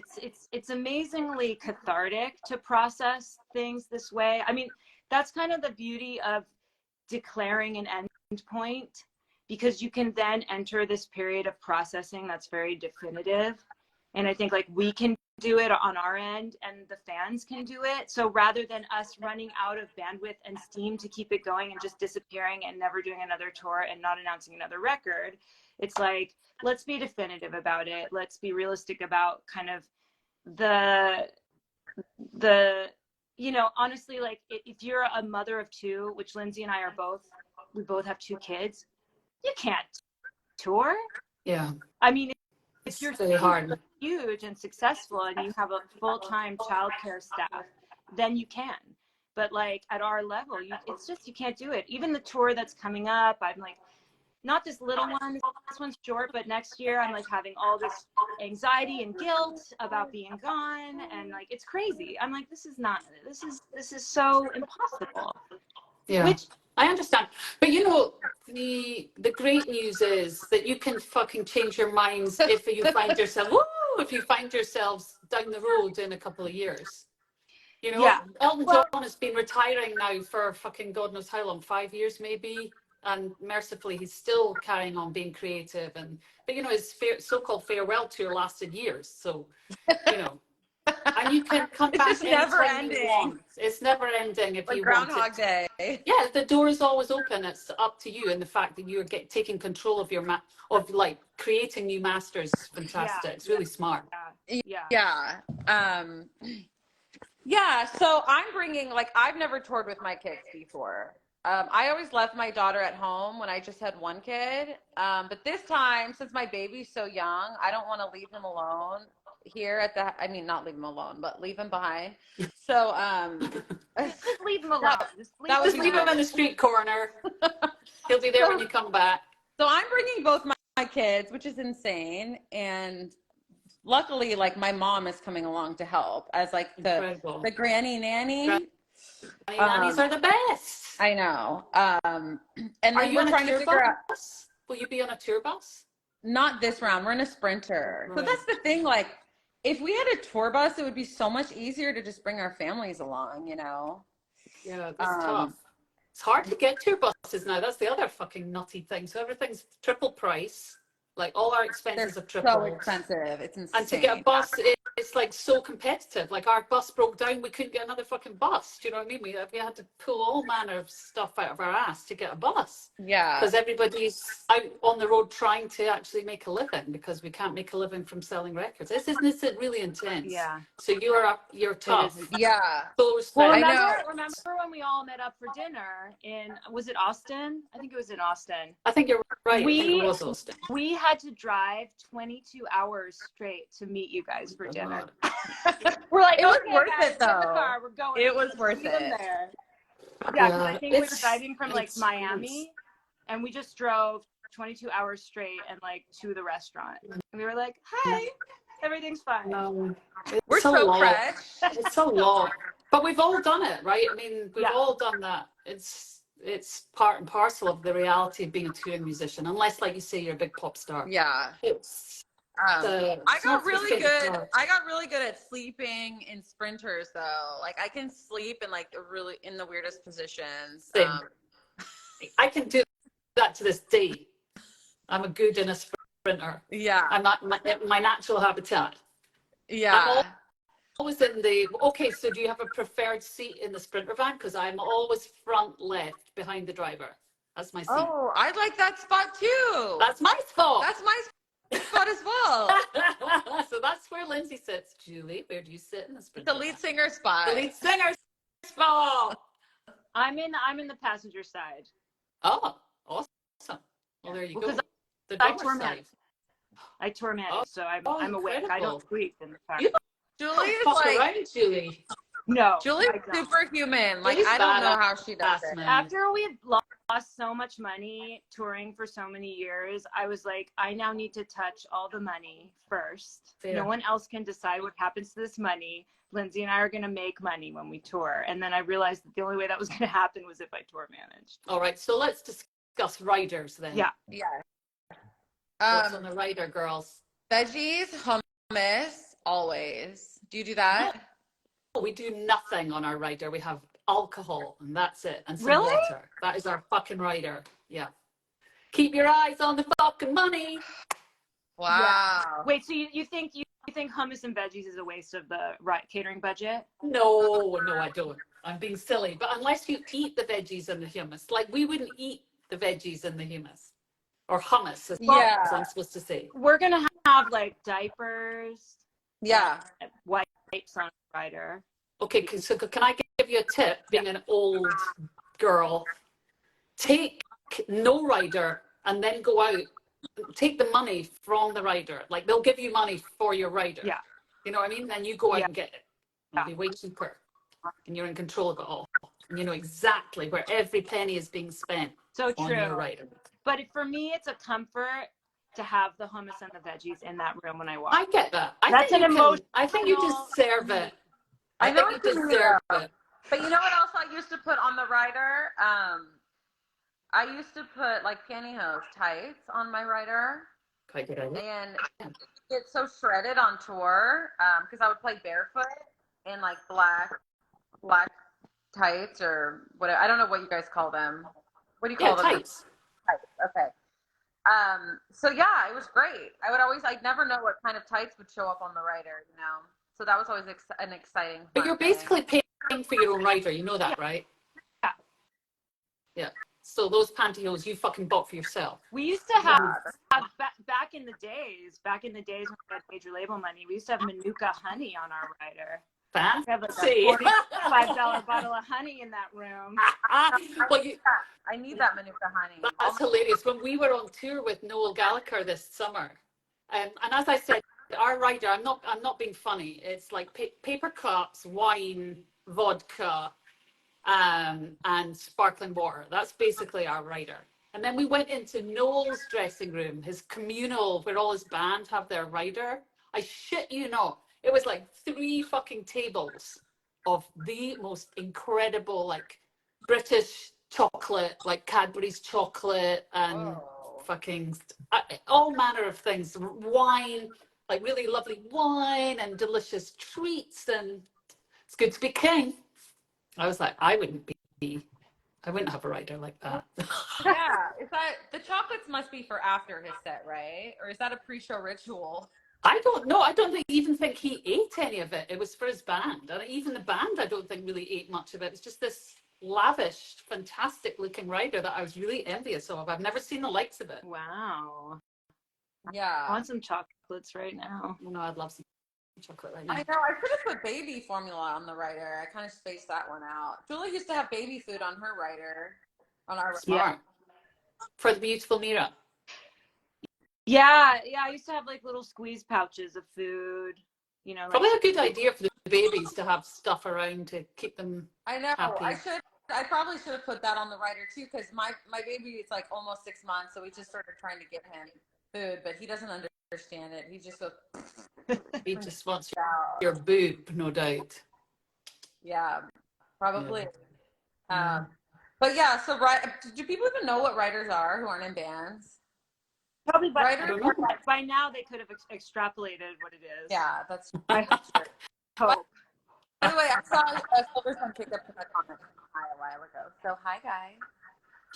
It's amazingly cathartic to process things this way. I mean, that's kind of the beauty of declaring an end point, because you can then enter this period of processing that's very definitive. And I think like we can do it on our end and the fans can do it. So rather than us running out of bandwidth and steam to keep it going and just disappearing and never doing another tour and not announcing another record, it's like, let's be definitive about it. Let's be realistic about kind of the, you know, honestly, like if you're a mother of two, which Lindsay and I are both, we both have 2 kids, you can't tour. Yeah. I mean, if you're really hard, huge and successful and you have a full-time childcare staff, then you can. But like at our level, it's just, you can't do it. Even the tour that's coming up, I'm like, not this little one, this one's short, but next year I'm like having all this anxiety and guilt about being gone, and like it's crazy. I'm like, this is so impossible. Yeah. Which I understand. But you know, the great news is that you can fucking change your minds if you find yourselves down the road in a couple of years. You know, Elton John has been retiring now for fucking God knows how long, 5 years maybe. And mercifully, he's still carrying on being creative. But you know, his so-called farewell tour lasted years. So, you know, And you can come It's back just never anytime you ending. want. It's never ending if Like you want Groundhog it. Day. Yeah, the door is always open. It's up to you, and the fact that you're taking control of your of like creating new masters is fantastic. It's really smart. Yeah. Yeah, so I'm bringing, like, I've never toured with my kids before. I always left my daughter at home when I just had one kid. But this time, since my baby's so young, I don't want to leave him alone here at I mean, not leave him alone, but leave him behind. So, Just leave him alone. Just leave him in the street corner. He'll be there when you come back. So I'm bringing both my kids, which is insane. And luckily, like, my mom is coming along to help as like the granny nanny. Nannies are the best. I know. And then are you we're on trying a tour to figure bus? Will you be on a tour bus? Not this round. We're in a Sprinter. Right. So that's the thing. Like, if we had a tour bus, it would be so much easier to just bring our families along, you know? Yeah, that's tough. It's hard to get tour buses now. That's the other fucking nutty thing. So everything's triple price. Like, all our expenses are tripled. So expensive. It's insane. And to get a bus, it's like so competitive. Like, our bus broke down. We couldn't get another fucking bus. Do you know what I mean? We had to pull all manner of stuff out of our ass to get a bus. Yeah. Because everybody's out on the road trying to actually make a living, because we can't make a living from selling records. Isn't this really intense? Yeah. So you're tough. Yeah. Full respect. Well, I know. remember when we all met up for dinner was it Austin? I think it was in Austin. I think you're right. We I think it was Austin. We had to drive 22 hours straight to meet you guys for dinner. We're like, it was okay, worth guys, it get in the though. car. We're going. It was worth it. There. Yeah, because I think we were driving from like it's Miami, and we just drove 22 hours straight and like to the restaurant. And we were like, hi, everything's fine. No, We're so fresh. It's a lot. But we've all done it, right? I mean, we've all done that. It's part and parcel of the reality of being a touring musician, unless, like you say, you're a big pop star. Yeah. I got really good at sleeping in Sprinters though. Like, I can sleep in like in the weirdest positions. I can do that to this day. I'm a good in a Sprinter. Yeah. I'm not my natural habitat. Yeah. I'm always in the, okay, so do you have a preferred seat in the Sprinter van? Because I'm always front left behind the driver. That's my seat. Oh, I like that spot too. That's my spot. That's my spot as well. So that's where Lindsay sits. Julie, where do you sit in the Sprinter The van? lead singer spot. The lead singer spot. I'm in the passenger side. Oh, awesome. Well, there you go. The I drummer tour side. manage. I tour manage, so I'm awake. Incredible. I don't sleep in the car. Julie is Fuck like around, Julie. No, Julie's superhuman. Like, Julie's I don't know badass, how she does it. man. After we had lost so much money touring for so many years, I was like, I now need to touch all the money first. Fair. No one else can decide what happens to this money. Lindsay and I are going to make money when we tour. And then I realized that the only way that was going to happen was if I tour managed. All right, so let's discuss riders then. Yeah. Yeah. What's on the rider, girls? Veggies, hummus, always. Do you do that? No, we do nothing on our rider. We have alcohol and that's it. And some Really? water. That is our fucking rider. Yeah. Keep your eyes on the fucking money. Wow. Yeah. Wait, so you think hummus and veggies is a waste of the catering budget? No, I don't. I'm being silly. But unless you eat the veggies and the hummus, like we wouldn't eat the veggies and the hummus. Or hummus, as I'm supposed to say. We're going to have like diapers. Yeah. Wipes on a rider. Okay, so can I give you a tip, being an old girl? Take no rider and then go out. Take the money from the rider. Like, they'll give you money for your rider. Yeah. You know what I mean? Then you go out and get it. It'll be way cheaper. And you're in control of it all. And you know exactly where every penny is being spent So on true. your rider. But for me, it's a comfort to have the hummus and the veggies in that room when I walk. I get that. I think you deserve it. I know think you deserve it. But you know what else I used to put on the rider? I used to put like pantyhose tights on my rider. Quite good idea. And it's so shredded on tour because I would play barefoot in like black tights or whatever. I don't know what you guys call them. What do you call them? Tights. Tights. Okay. So yeah, it was great. I'd never know what kind of tights would show up on the rider, you know. So that was always an exciting. But you're basically paying for your own rider. You know that, right? Yeah. Yeah. So those pantyhose you fucking bought for yourself. We used to have back in the days when we had major label money, we used to have Manuka honey on our rider. Fancy. We have like a $45 bottle of honey in that room. Well, I need that Manuka honey. That's hilarious. When we were on tour with Noel Gallagher this summer, and as I said, our rider, I'm not being funny. It's like paper cups, wine, vodka, and sparkling water. That's basically our rider. And then we went into Noel's dressing room, his communal, where all his band have their rider. I shit you not. It was like 3 fucking tables of the most incredible, like, British chocolate, like Cadbury's chocolate and fucking all manner of things. Wine, like really lovely wine and delicious treats. And it's good to be king. I was like, I wouldn't have a rider like that. Yeah, is that the chocolates must be for after his set, right? Or is that a pre-show ritual? I don't know. I don't even think he ate any of it. It was for his band. And even the band, I don't think really ate much of it. It's just this lavish, fantastic looking rider that I was really envious of. I've never seen the likes of it. Wow. Yeah. I want some chocolates right now. You know, I'd love some chocolate right now. I know. I could have put baby formula on the rider. I kind of spaced that one out. Julie used to have baby food on her rider. On our Smart. For the beautiful Mira. Yeah, I used to have like little squeeze pouches of food, you know. Probably a good idea for the babies to have stuff around to keep them I know. happy. I probably should have put that on the rider too, because my baby is like almost 6 months, so we just started trying to give him food, but he doesn't understand it. He just goes. He just wants your boob, no doubt. Yeah, probably. Yeah. But yeah, so do people even know what writers are who aren't in bands? Probably by now they could have extrapolated what it is. Yeah, that's true. I hope. By the way, I saw Silverstone pick up to my comment a while ago. So hi guys.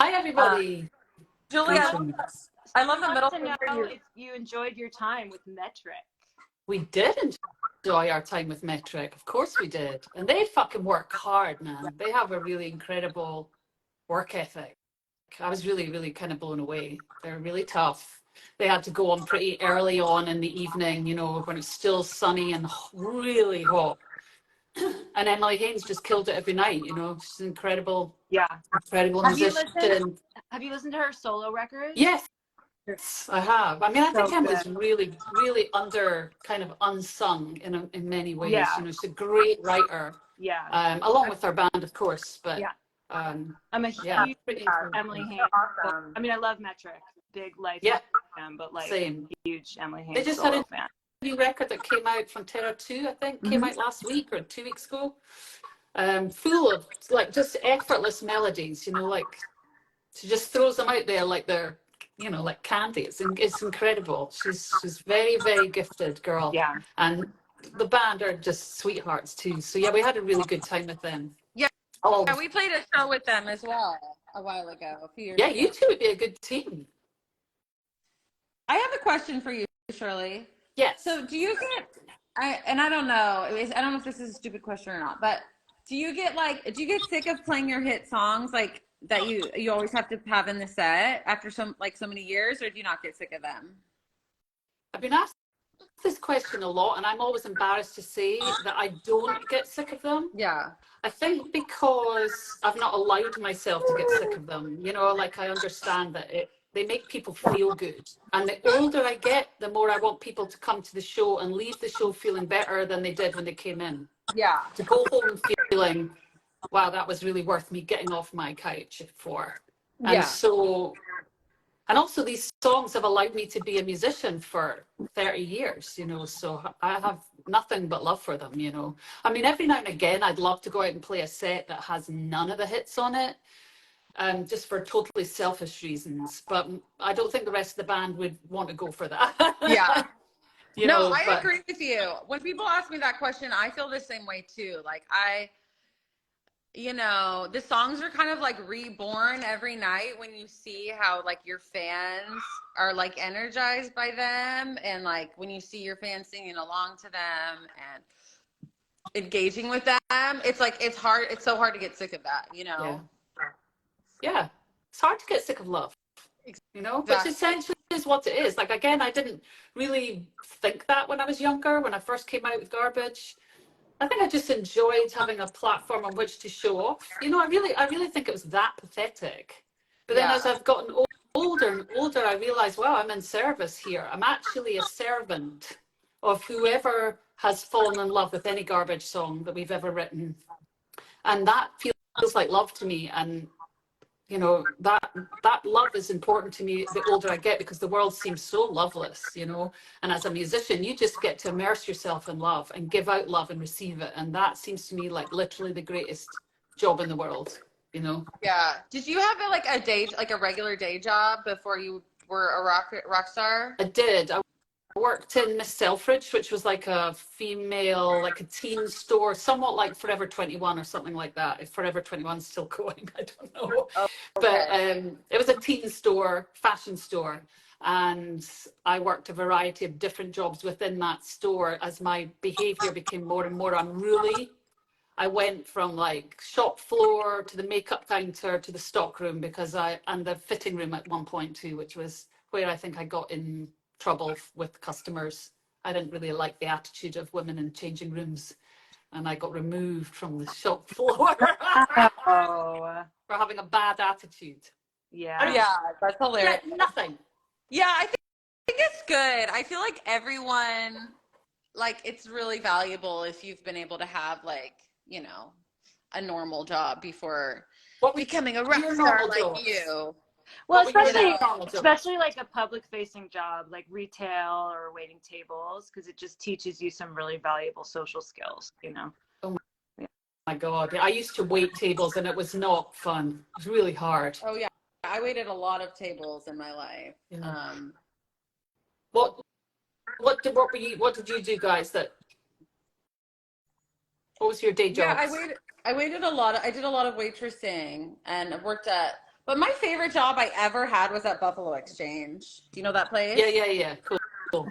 Hi everybody. Julie, I love the middle finger. You enjoyed your time with Metric. We did enjoy our time with Metric. Of course we did. And they fucking work hard, man. They have a really incredible work ethic. I was really, really kind of blown away. They're really tough. They had to go on pretty early on in the evening, you know, when it's still sunny and really hot. And Emily Haynes just killed it every night, you know. She's incredible. Yeah. Incredible musician. Have you listened to her solo records? Yes, I have. I mean, I think Emily's really, really kind of unsung in many ways. Yeah. You know, she's a great writer. Yeah. Along with her band, of course. But I'm a huge Emily Haynes. Awesome. I mean, I love Metric. Big life fan, but like huge Emily Haynes. They just had a new record that came out from Terror 2, I think, came out last week or 2 weeks ago. Full of like just effortless melodies, you know, like she just throws them out there like they're, you know, like candy. It's incredible. She's very, very gifted girl. Yeah. And the band are just sweethearts too. So yeah, we had a really good time with them. Yeah. Yeah, we played a show with them as well a while ago, a few years ago. Yeah, you two would be a good team. I have a question for you, Shirley. Yes. So do you get, I don't know if this is a stupid question or not, but do you get sick of playing your hit songs like that you always have to have in the set after so many years, or do you not get sick of them? I've been asked this question a lot, and I'm always embarrassed to say that I don't get sick of them. Yeah. I think because I've not allowed myself to get sick of them. You know, like I understand that they make people feel good. And the older I get, the more I want people to come to the show and leave the show feeling better than they did when they came in. Yeah. To go home feeling, wow, that was really worth me getting off my couch for. And and also these songs have allowed me to be a musician for 30 years, you know, so I have nothing but love for them, you know. I mean, every now and again, I'd love to go out and play a set that has none of the hits on it, just for totally selfish reasons. But I don't think the rest of the band would want to go for that. Yeah. I agree with you. When people ask me that question, I feel the same way too. Like the songs are kind of like reborn every night when you see how like your fans are like energized by them, and like when you see your fans singing along to them, and engaging with them, it's like it's hard. It's so hard to get sick of that, you Yeah. know. Yeah. It's hard to get sick of love, you know, which Exactly. essentially is what it is. Like, again, I didn't really think that when I was younger, when I first came out with Garbage. I think I just enjoyed having a platform on which to show off. You know, I really think it was that pathetic. But then Yeah. as I've gotten older and older, I realized, wow, I'm in service here. I'm actually a servant of whoever has fallen in love with any Garbage song that we've ever written. And that feels like love to me. And you know, that love is important to me the older I get, because the world seems so loveless, you know. And as a musician, you just get to immerse yourself in love and give out love and receive it, and that seems to me like literally the greatest job in the world, you know. Yeah. Did you have like a day, like a regular day job before you were a rock star? I did. I worked in Miss Selfridge, which was like a female, like a teen store, somewhat like Forever 21 or something like that. If Forever 21's still going, I don't know. Oh, But okay. it was a teen store, fashion store. And I worked a variety of different jobs within that store as my behavior became more and more unruly. I went from like shop floor to the makeup counter to the stock room and the fitting room at one point too, which was where I think I got in trouble with customers. I didn't really like the attitude of women in changing rooms, and I got removed from the shop floor Oh, for having a bad attitude. yeah. Yeah, that's hilarious. Nothing. Yeah, I think it's good. I feel like everyone, like, it's really valuable if you've been able to have, like, you know, a normal job before What was becoming a rock your star normal like jobs? you. Well, What were your know. normal jobs? especially like a public facing job like retail or waiting tables, because it just teaches you some really valuable social skills, you know. Oh Yeah. my God. I used to wait tables and it was not fun. It was really hard. Oh yeah, I waited a lot of tables in my life. Yeah. What did you do, guys? What was your day Yeah, jobs? I waited a lot. I did a lot of waitressing and worked at. But my favorite job I ever had was at Buffalo Exchange. Do you know that place? Yeah. Cool.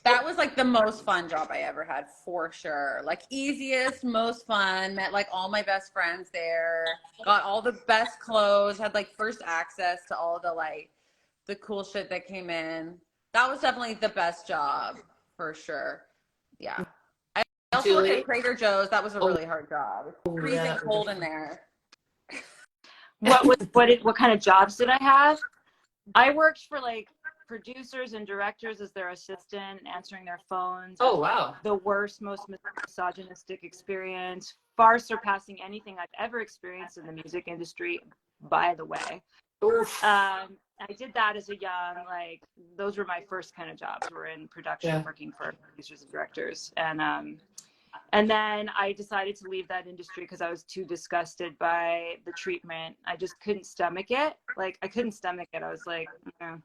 That was like the most fun job I ever had for sure. Like easiest, most fun. Met like all my best friends there. Got all the best clothes. Had like first access to all the like the cool shit that came in. That was definitely the best job for sure. Yeah. I also worked Julie? at Trader Joe's. That was a really hard job. Oh, Freezing yeah. cold in there. What kind of jobs did I have? I worked for like producers and directors as their assistant, answering their phones. Oh, wow. The worst, most misogynistic experience, far surpassing anything I've ever experienced in the music industry, by the way. Oof. I did that as a young, like, those were my first kind of jobs, were in production, Yeah. working for producers and directors. And then I decided to leave that industry because I was too disgusted by the treatment. I just couldn't stomach it. Like, I couldn't stomach it. I was like, no.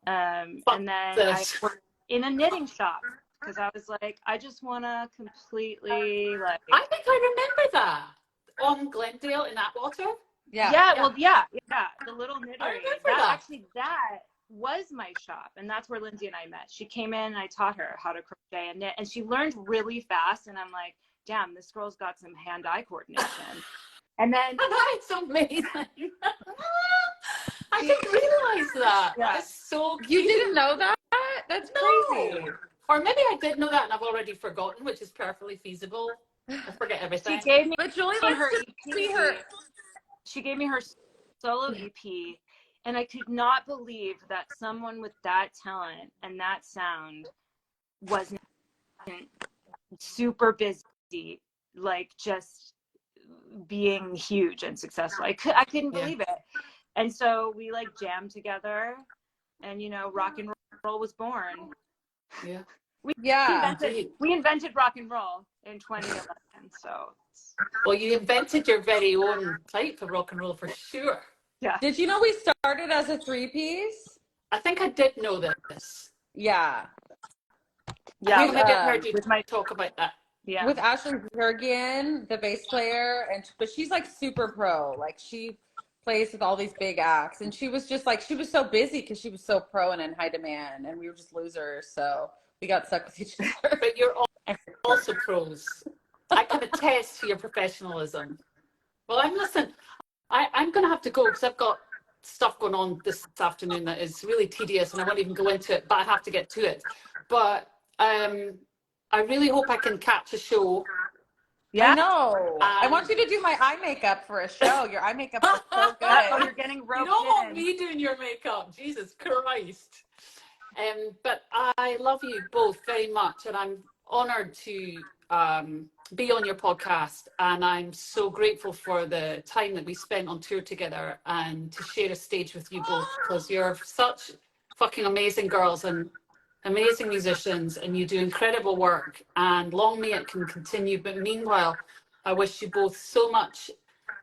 And then I worked in a knitting shop because I was like, I just want to completely, like. I think I remember that on Glendale in Atwater. Yeah. Well, the little knittery. I remember that. Actually, that was my shop, and that's where Lindsay and I met. She came in and I taught her how to crochet and knit, and she learned really fast. And I'm like, damn, this girl's got some hand-eye coordination. And then That's amazing. I didn't realize that. Yeah. That's so cute. You didn't know that? That's crazy. Or maybe I did know that and I've already forgotten, which is perfectly feasible. I forget everything. she gave me But Julie, her let's EP. see her. She gave me her solo EP, and I could not believe that someone with that talent and that sound wasn't super busy, like just being huge and successful. I couldn't believe it. And so we like jammed together, and you know, rock and roll was born. Yeah. We invented rock and roll in 2011. So well, you invented your very own type of rock and roll for sure. Yeah. Did you know we started as a 3-piece? I think I did know this. Yeah. I think I heard you talk about that. Yeah. With Ashley Jurgen, the bass player, but she's like super pro. Like she plays with all these big acts, and she was just like, she was so busy because she was so pro and in high demand, and we were just losers. So we got stuck with each other. But you're also pros. I can attest to your professionalism. Well, I'm going to have to go because I've got stuff going on this afternoon that is really tedious and I won't even go into it, but I have to get to it. But I really hope I can catch a show. Yeah. I know. I want you to do my eye makeup for a show. Your eye makeup is so good. Oh, you're getting roped You don't want in. me doing your makeup. Jesus Christ. But I love you both very much, and I'm honored to be on your podcast. And I'm so grateful for the time that we spent on tour together and to share a stage with you both, because you're such fucking amazing girls and amazing musicians, and you do incredible work. And long may it can continue. But meanwhile, I wish you both so much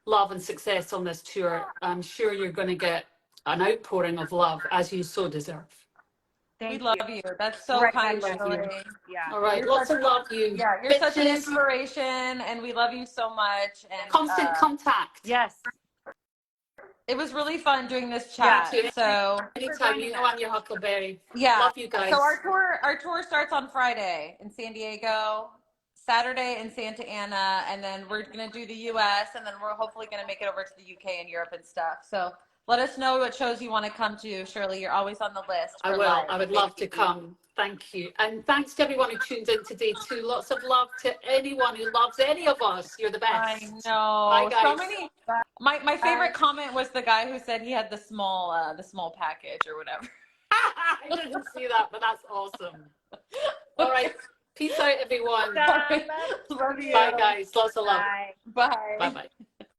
love and success on this tour. I'm sure you're going to get an outpouring of love as you so deserve. We love you. That's so Right, kind, I love Shirley. you. Yeah. All right, lots of love, you. Yeah, you're such an bitches. inspiration, and we love you so much. And Constant contact. Yes. it was really fun doing this chat. Yeah. So Anytime, you know I'm your huckleberry. yeah, Love you guys. so our tour starts on Friday in San Diego, Saturday in Santa Ana, and then we're gonna do the U.S. and then we're hopefully gonna make it over to the U.K. and Europe and stuff. So let us know what shows you want to come to, Shirley. You're always on the list. I will. I would love to come. Thank you. And thanks to everyone who tuned in today too. Lots of love to anyone who loves any of us. You're the best. I know. Bye, guys. So many. My favorite comment was the guy who said he had the small package or whatever. I didn't see that, but that's awesome. All right. Peace out, everyone. Love you. Bye, guys. Lots of love. Bye. Bye. Bye-bye.